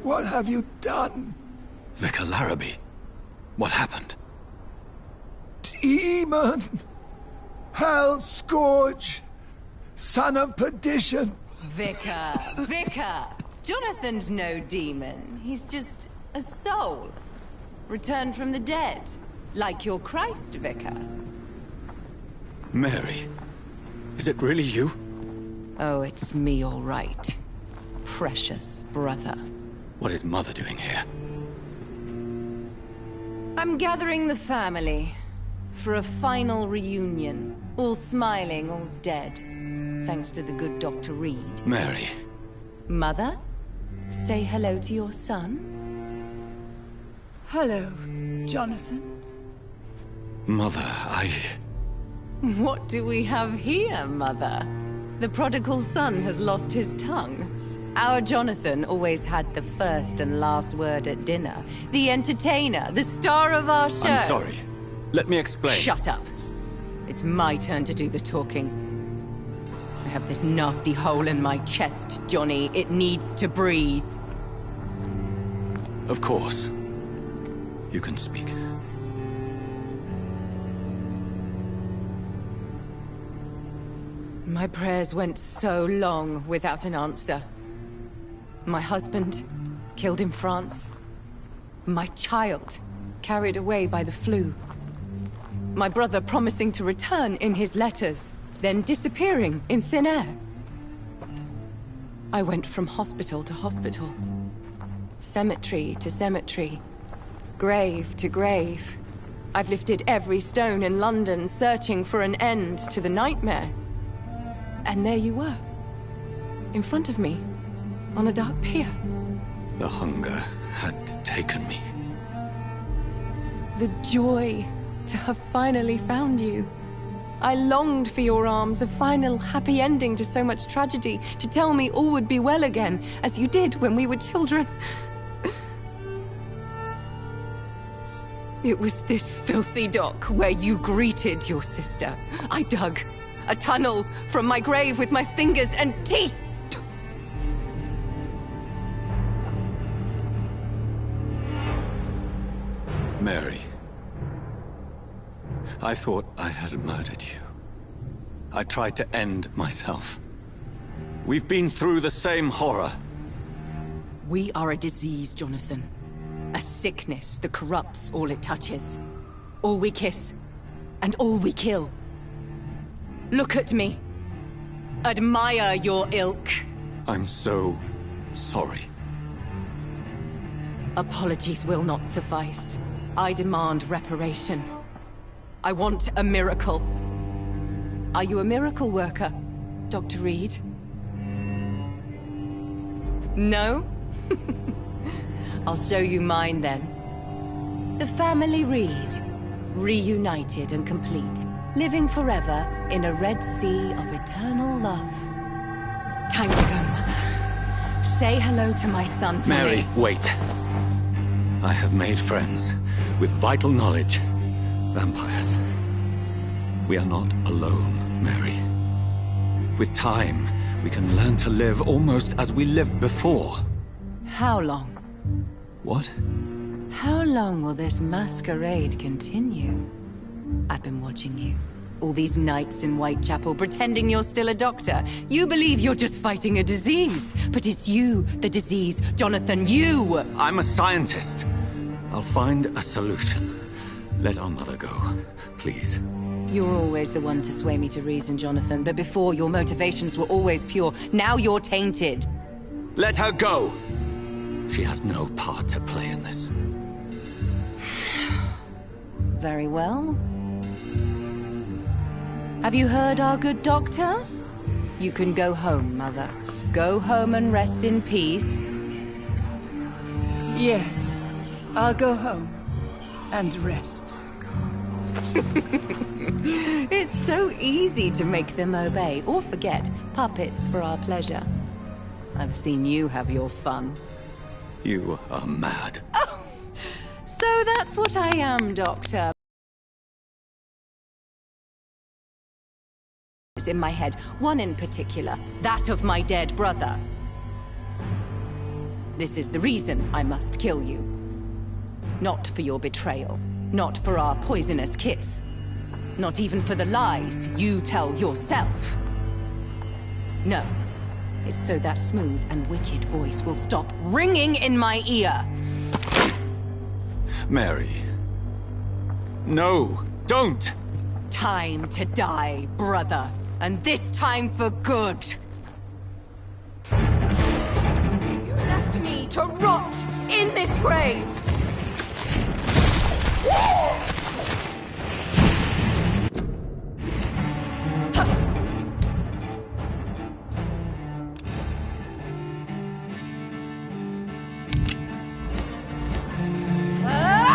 What have you done? Vicar Larrabee, what happened? Demon! Hell Scourge! Son of perdition! Vicar! Jonathan's no demon. He's just a soul. Returned from the dead. Like your Christ, Vicar. Mary, is it really you? Oh, it's me, all right. Precious brother. What is Mother doing here? I'm gathering the family for a final reunion. All smiling, all dead. Thanks to the good Dr. Reed. Mary. Mother, say hello to your son. Hello, Jonathan. Mother, What do we have here, Mother? The prodigal son has lost his tongue. Our Jonathan always had the first and last word at dinner. The entertainer, the star of our show. I'm sorry. Let me explain. Shut up. It's my turn to do the talking. I have this nasty hole in my chest, Johnny. It needs to breathe. Of course. You can speak. My prayers went so long without an answer. My husband, killed in France. My child, carried away by the flu. My brother promising to return in his letters, then disappearing in thin air. I went from hospital to hospital. Cemetery to cemetery. Grave to grave. I've lifted every stone in London, searching for an end to the nightmare. And there you were. In front of me. On a dark pier. The hunger had taken me. The joy to have finally found you. I longed for your arms, a final happy ending to so much tragedy, to tell me all would be well again, as you did when we were children. It was this filthy dock where you greeted your sister. I dug a tunnel from my grave with my fingers and teeth. Mary. I thought I had murdered you. I tried to end myself. We've been through the same horror. We are a disease, Jonathan. A sickness that corrupts all it touches. All we kiss, and all we kill. Look at me. Admire your ilk. I'm so sorry. Apologies will not suffice. I demand reparation. I want a miracle. Are you a miracle worker, Dr. Reed? No? I'll show you mine then. The family Reed, reunited and complete, living forever in a red sea of eternal love. Time to go, Mother. Say hello to my son for Mary, me. wait. I have made friends with vital knowledge. Vampires. We are not alone, Mary. With time, we can learn to live almost as we lived before. How long? What? How long will this masquerade continue? I've been watching you. All these nights in Whitechapel, pretending you're still a doctor. You believe you're just fighting a disease. But it's you, the disease. Jonathan, you! I'm a scientist. I'll find a solution. Let our mother go, please. You're always the one to sway me to reason, Jonathan. But before, your motivations were always pure. Now you're tainted. Let her go! She has no part to play in this. Very well. Have you heard our good doctor? You can go home, Mother. Go home and rest in peace. Yes, I'll go home and rest. It's so easy to make them obey or forget. Puppets for our pleasure. I've seen you have your fun. You are mad. Oh, so that's what I am, Doctor. In my head, one in particular, that of my dead brother. This is the reason I must kill you. Not for your betrayal, not for our poisonous kiss, not even for the lies you tell yourself. No, it's so that smooth and wicked voice will stop ringing in my ear. Mary. No, don't! Time to die, brother. And this time for good. You left me to rot in this grave. Ah!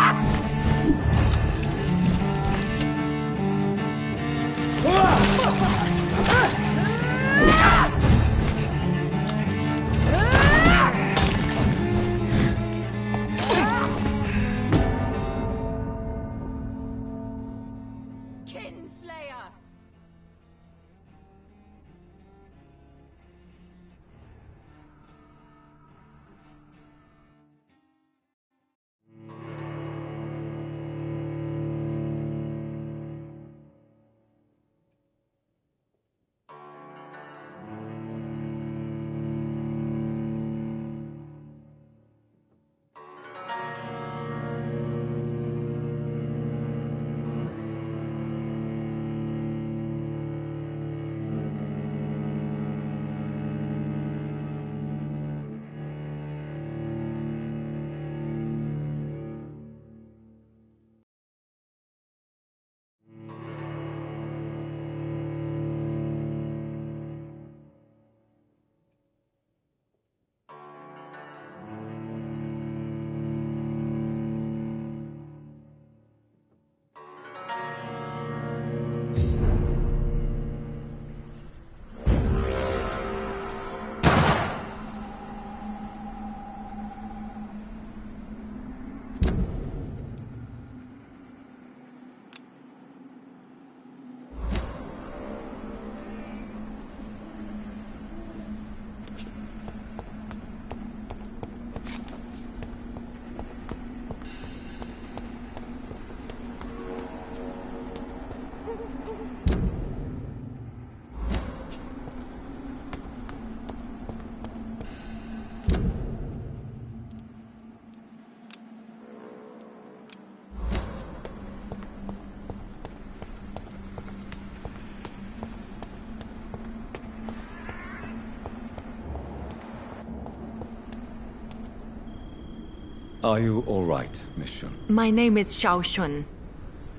Are you all right, Miss Shun? My name is Xiao Shun.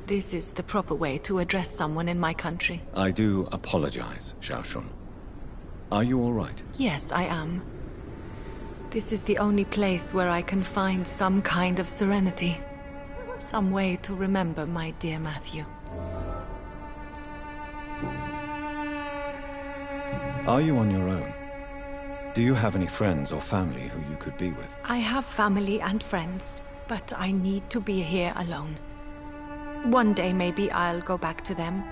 This is the proper way to address someone in my country. I do apologize, Xiao Shun. Are you all right? Yes, I am. This is the only place where I can find some kind of serenity. Some way to remember my dear Matthew. Are you on your own? Do you have any friends or family who you could be with? I have family and friends, but I need to be here alone. One day maybe I'll go back to them,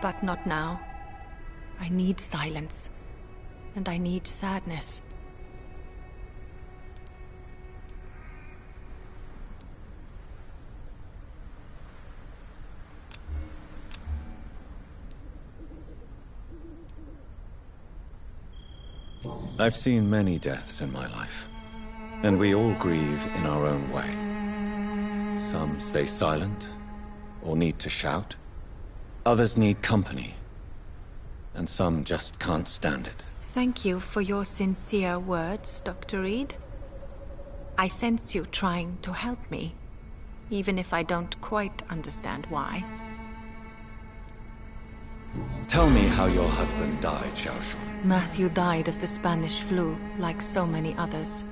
but not now. I need silence, and I need sadness. I've seen many deaths in my life, and we all grieve in our own way. Some stay silent, or need to shout. Others need company, and some just can't stand it. Thank you for your sincere words, Dr. Reed. I sense you trying to help me, even if I don't quite understand why. Tell me how your husband died, Xiao Shun. Matthew died of the Spanish flu, like so many others.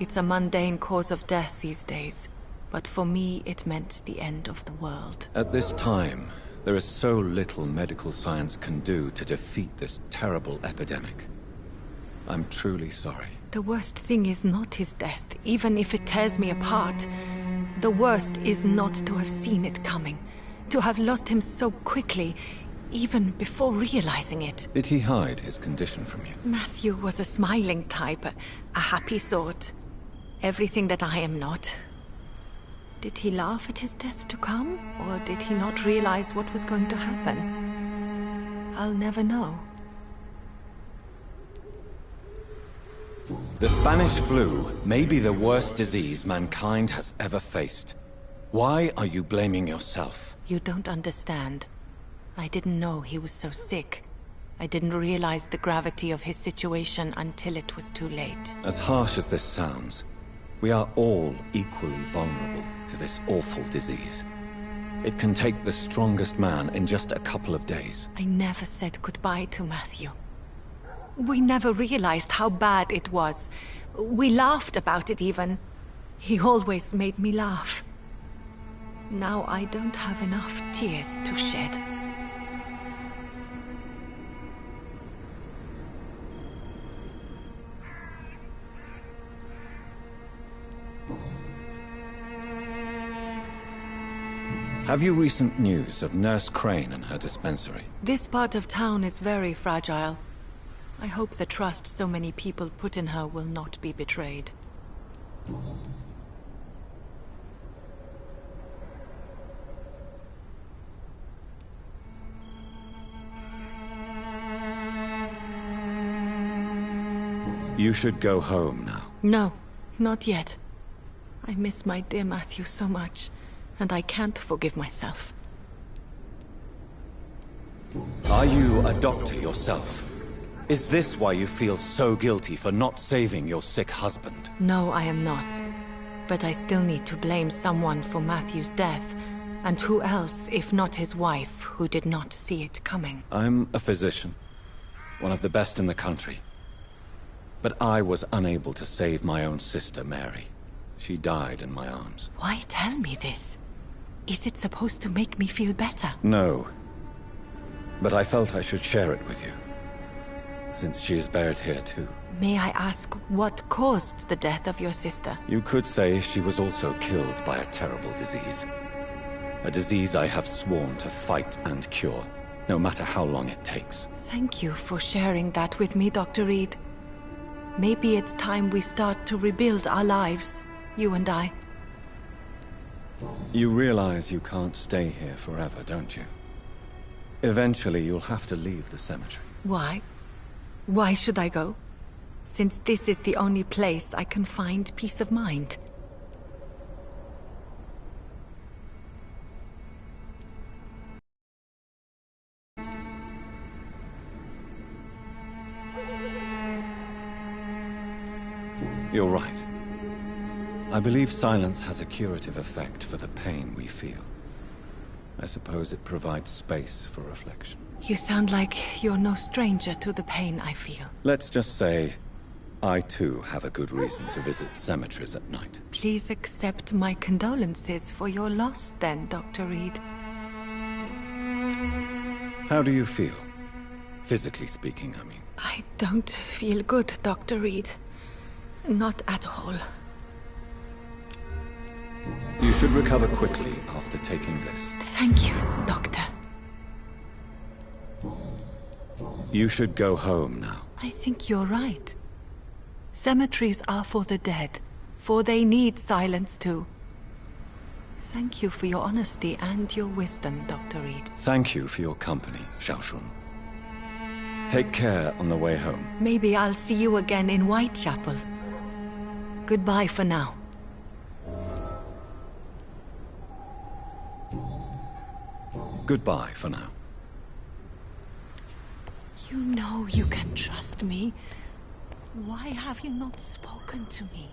It's a mundane cause of death these days, but for me it meant the end of the world. At this time, there is so little medical science can do to defeat this terrible epidemic. I'm truly sorry. The worst thing is not his death, even if it tears me apart. The worst is not to have seen it coming, to have lost him so quickly, even before realizing it. Did he hide his condition from you? Matthew was a smiling type, a happy sort. Everything that I am not. Did he laugh at his death to come, or did he not realize what was going to happen? I'll never know. The Spanish flu may be the worst disease mankind has ever faced. Why are you blaming yourself? You don't understand. I didn't know he was so sick. I didn't realize the gravity of his situation until it was too late. As harsh as this sounds, we are all equally vulnerable to this awful disease. It can take the strongest man in just a couple of days. I never said goodbye to Matthew. We never realized how bad it was. We laughed about it even. He always made me laugh. Now I don't have enough tears to shed. Have you recent news of Nurse Crane and her dispensary? This part of town is very fragile. I hope the trust so many people put in her will not be betrayed. You should go home now. No, not yet. I miss my dear Matthew so much, and I can't forgive myself. Are you a doctor yourself? Is this why you feel so guilty for not saving your sick husband? No, I am not. But I still need to blame someone for Matthew's death. And who else, if not his wife, who did not see it coming? I'm a physician, one of the best in the country. But I was unable to save my own sister, Mary. She died in my arms. Why tell me this? Is it supposed to make me feel better? No. But I felt I should share it with you, since she is buried here too. May I ask what caused the death of your sister? You could say she was also killed by a terrible disease. A disease I have sworn to fight and cure, no matter how long it takes. Thank you for sharing that with me, Dr. Reed. Maybe it's time we start to rebuild our lives, you and I. You realize you can't stay here forever, don't you? Eventually you'll have to leave the cemetery. Why? Why should I go? Since this is the only place I can find peace of mind. You're right. I believe silence has a curative effect for the pain we feel. I suppose it provides space for reflection. You sound like you're no stranger to the pain I feel. Let's just say, I too have a good reason to visit cemeteries at night. Please accept my condolences for your loss then, Dr. Reed. How do you feel? Physically speaking, I mean. I don't feel good, Dr. Reed. Not at all. You should recover quickly after taking this. Thank you, Doctor. You should go home now. I think you're right. Cemeteries are for the dead, for they need silence too. Thank you for your honesty and your wisdom, Dr. Reed. Thank you for your company, Xiaoshun. Take care on the way home. Maybe I'll see you again in Whitechapel. Goodbye for now. Goodbye for now. You know you can trust me. Why have you not spoken to me?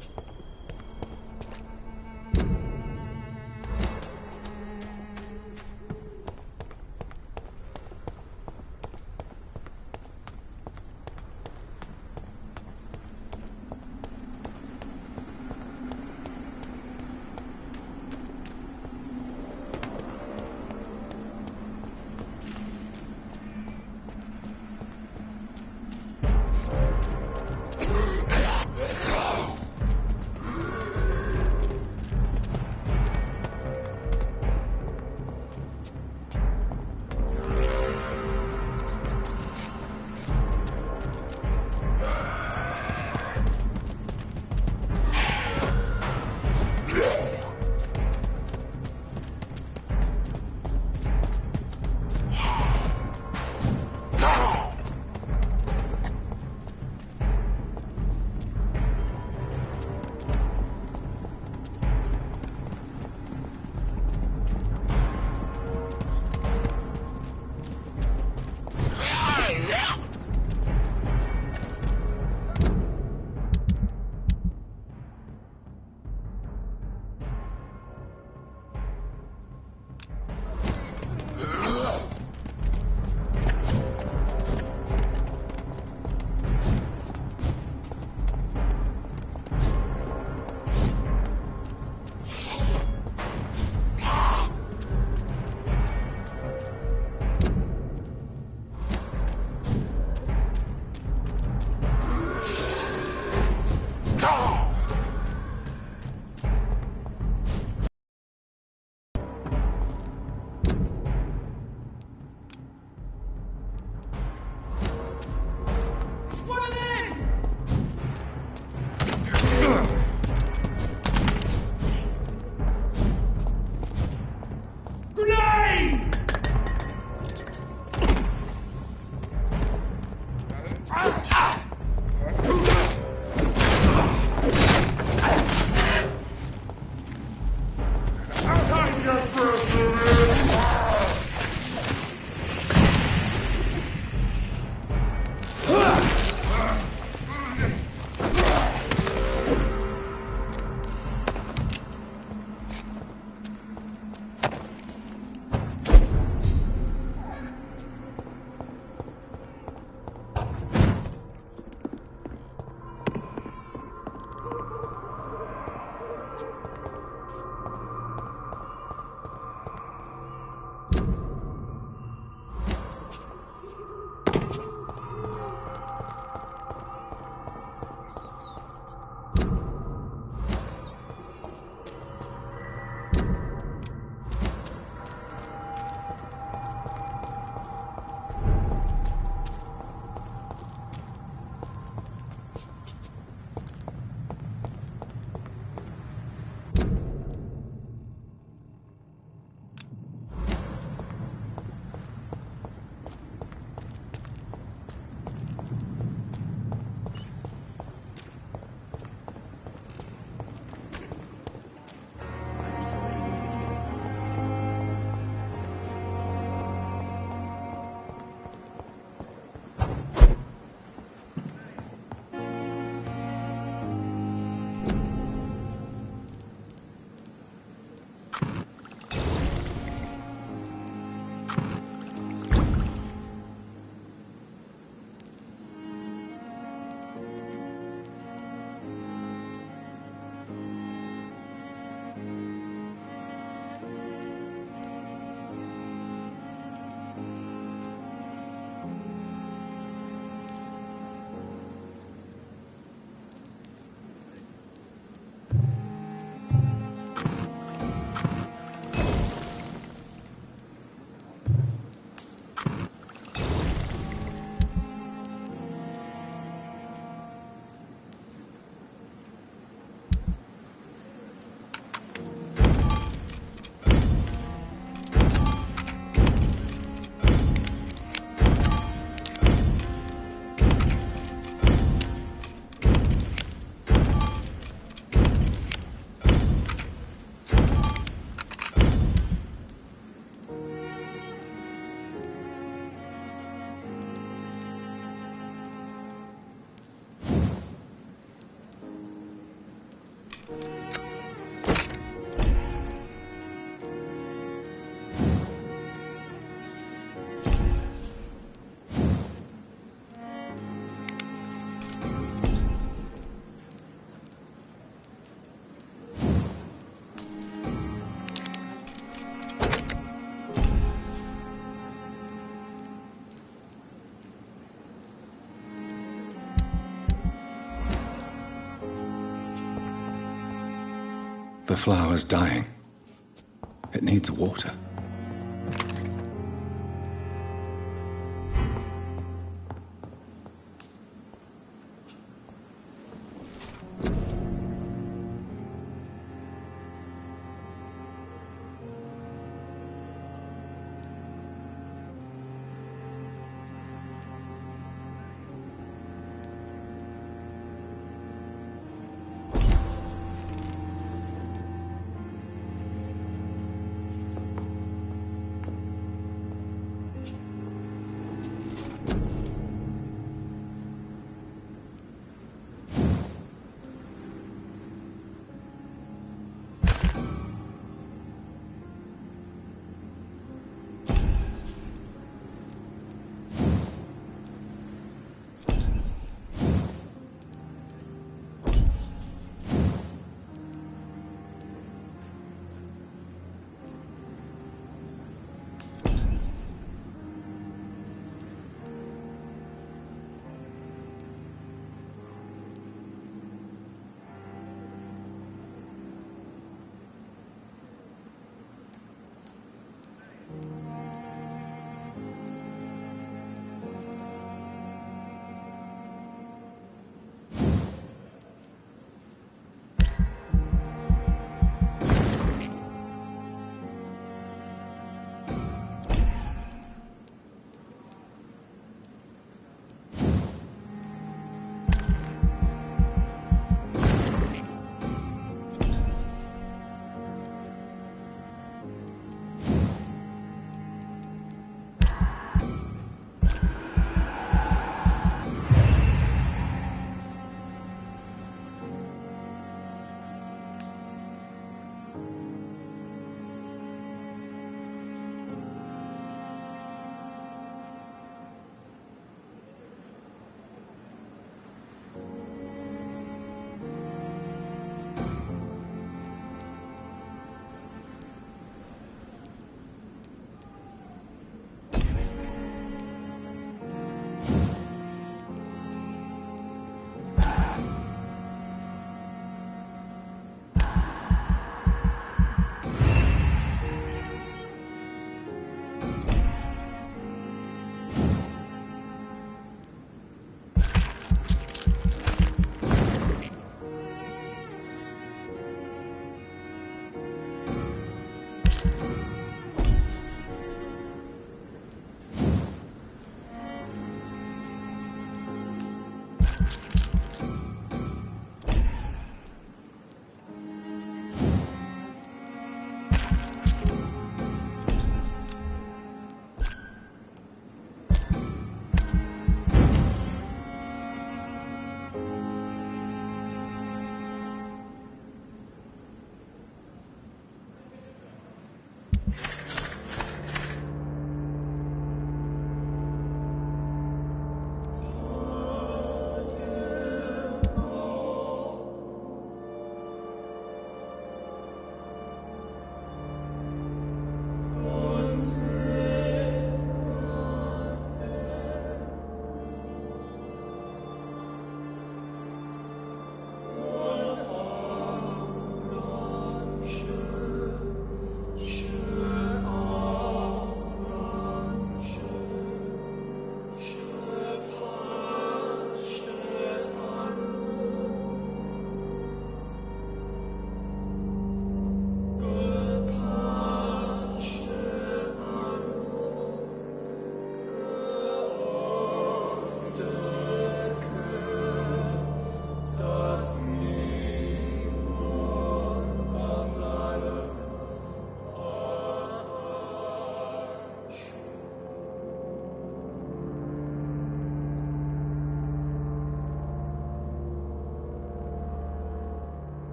The flower's dying. It needs water.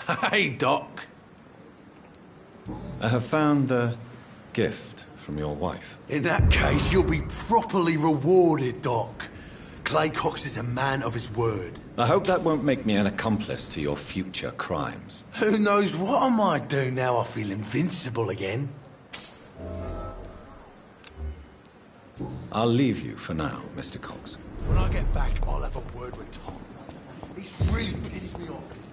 Hey, Doc. I have found a gift from your wife. In that case, you'll be properly rewarded, Doc. Clay Cox is a man of his word. I hope that won't make me an accomplice to your future crimes. Who knows what I might do now I feel invincible again? I'll leave you for now, Mr. Cox. When I get back, I'll have a word with Tom. He's really pissed me off this time.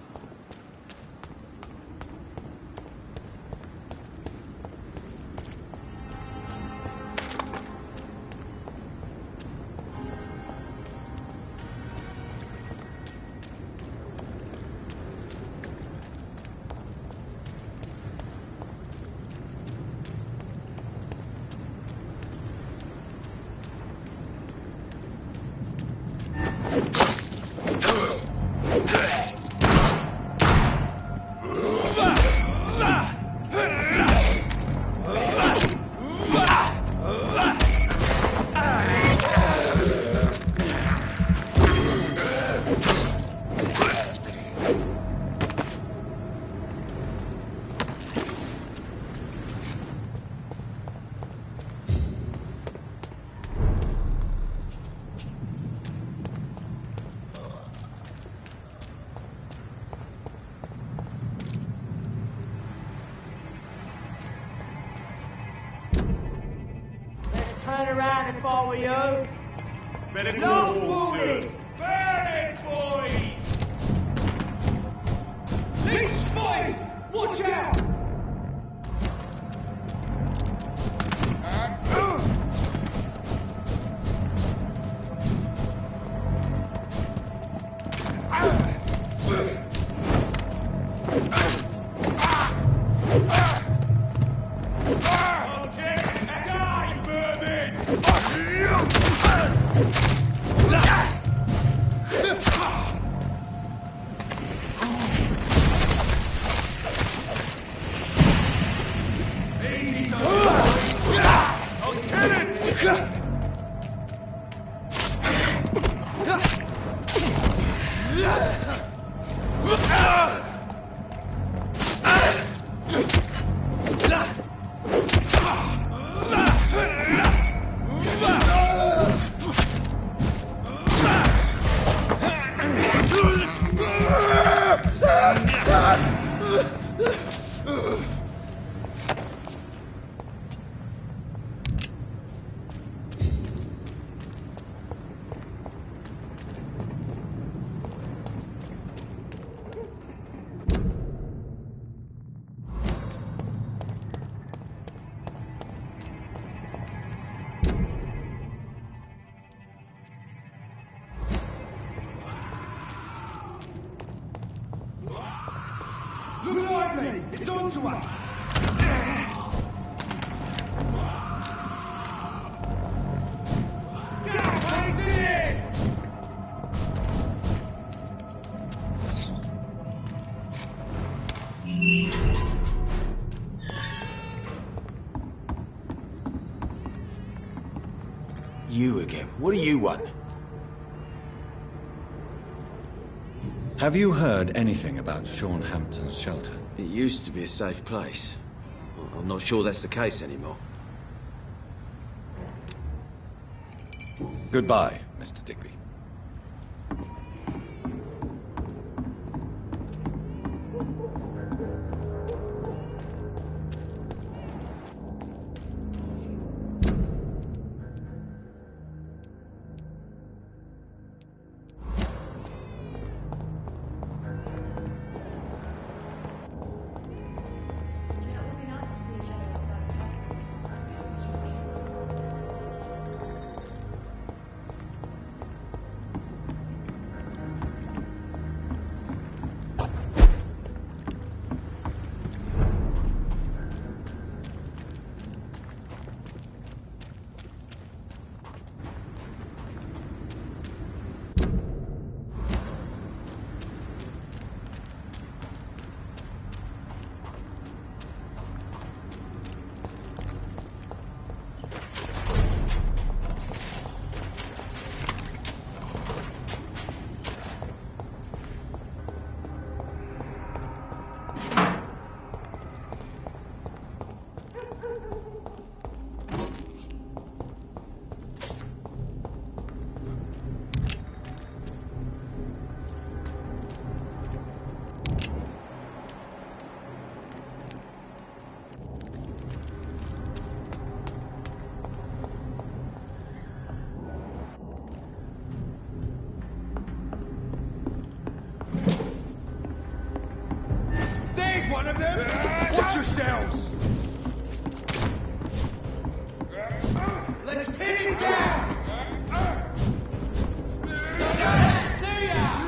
Turn around if I were you. Medical Last warning! warning! Burn it, boys! Leech spotted! Watch out! Look lively! It's on to us! You again. What do you want? Have you heard anything about Sean Hampton's shelter? It used to be a safe place. I'm not sure that's the case anymore. Goodbye, Mr. Digby. grab them? Watch yourselves! Let's hit him down! See ya!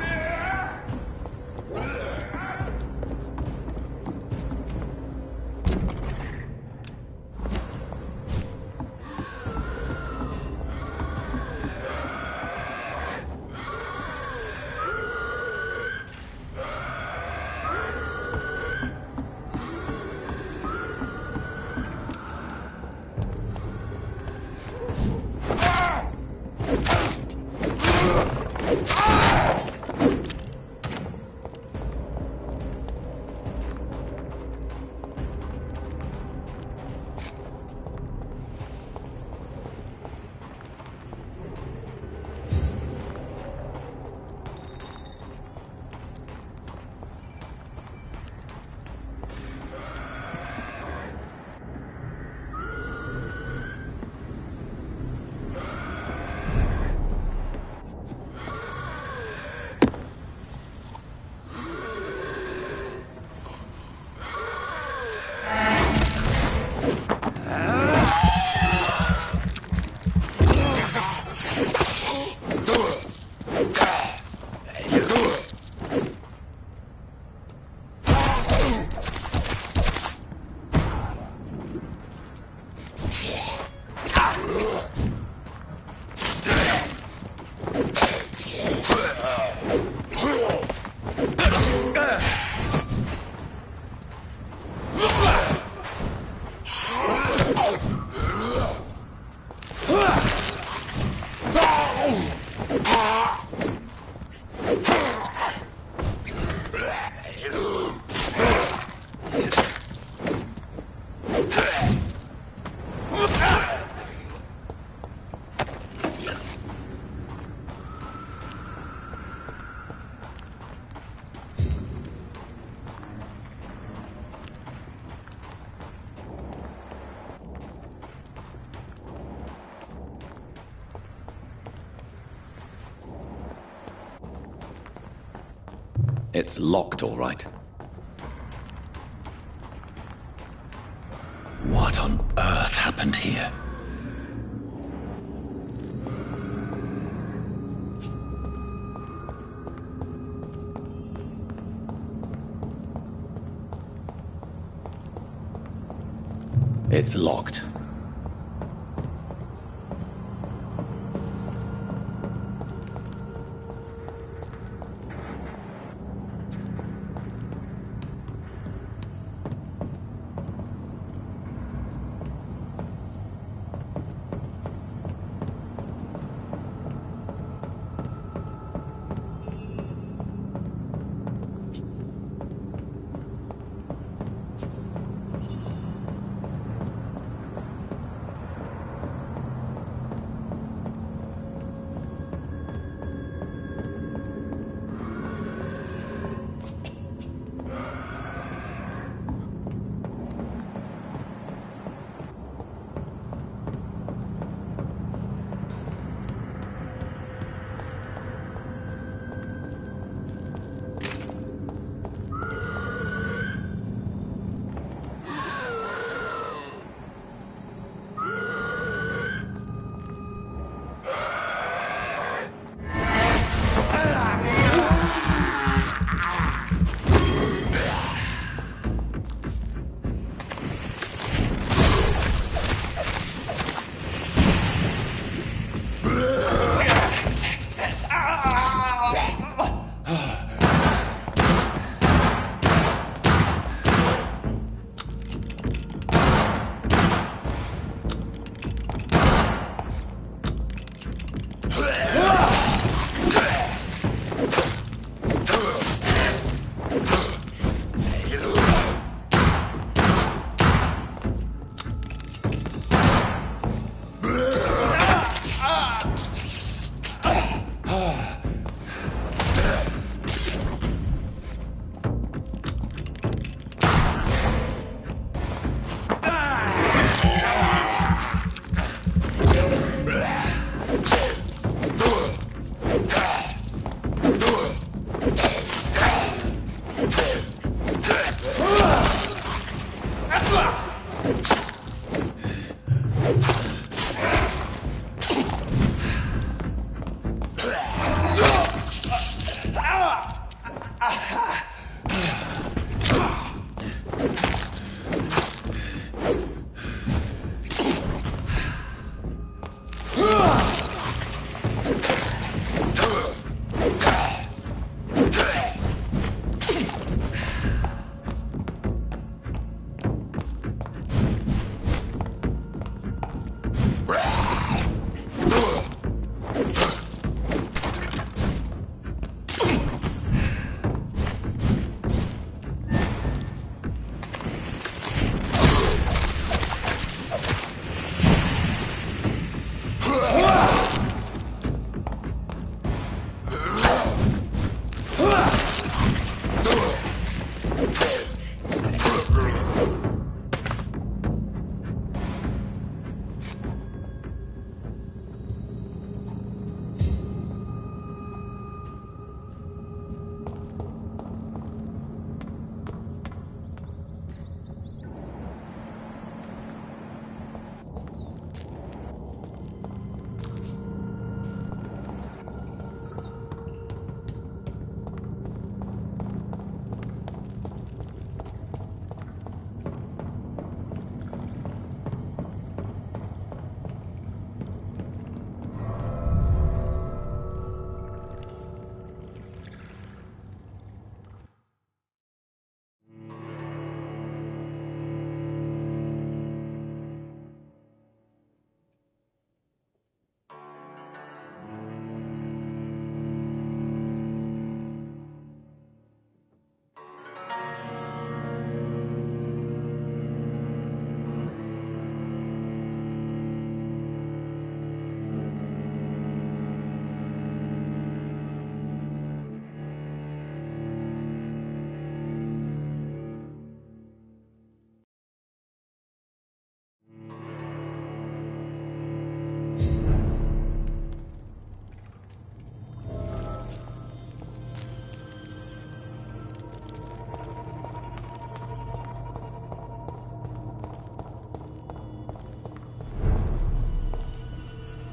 It's locked, all right. What on earth happened here? It's locked.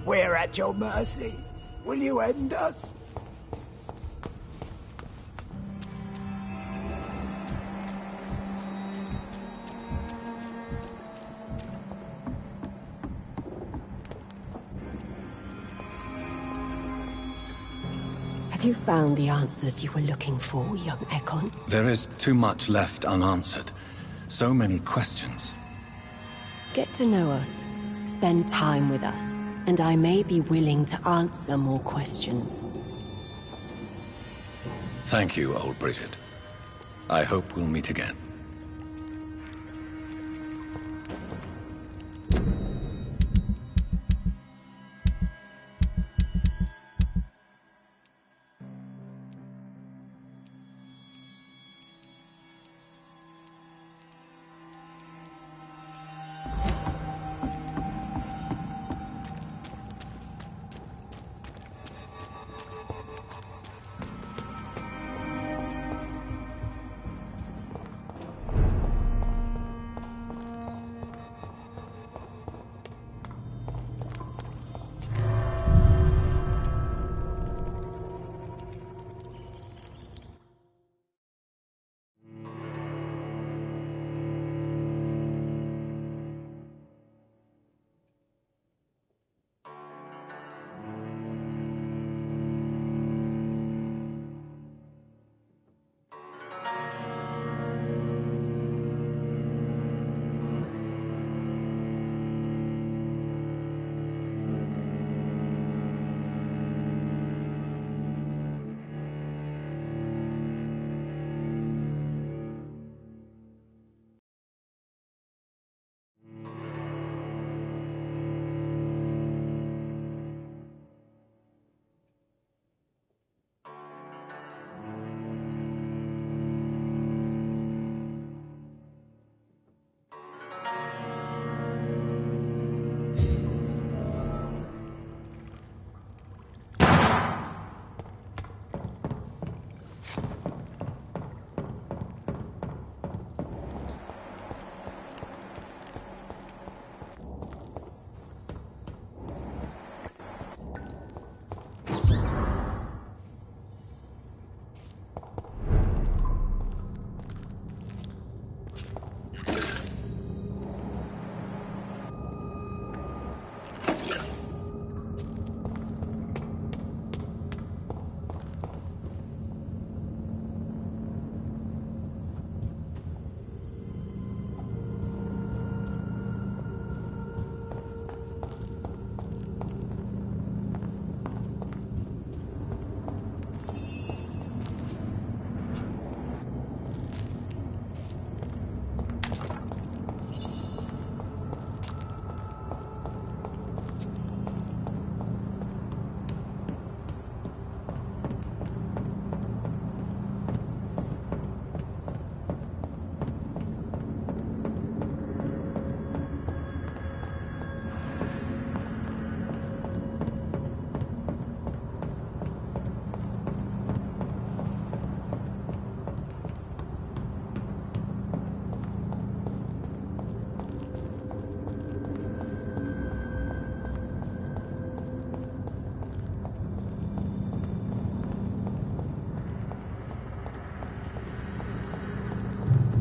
We're at your mercy. Will you end us? Have you found the answers you were looking for, young Ekon? There is too much left unanswered. So many questions. Get to know us. Spend time with us. And I may be willing to answer more questions. Thank you, old Bridget. I hope we'll meet again.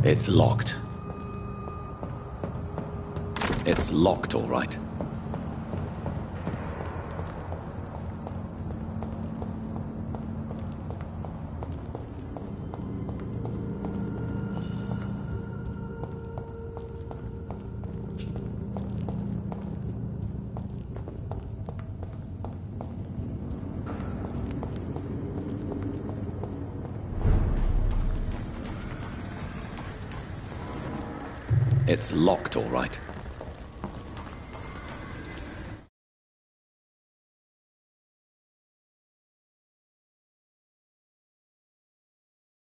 It's locked. It's locked, all right. It's locked, all right.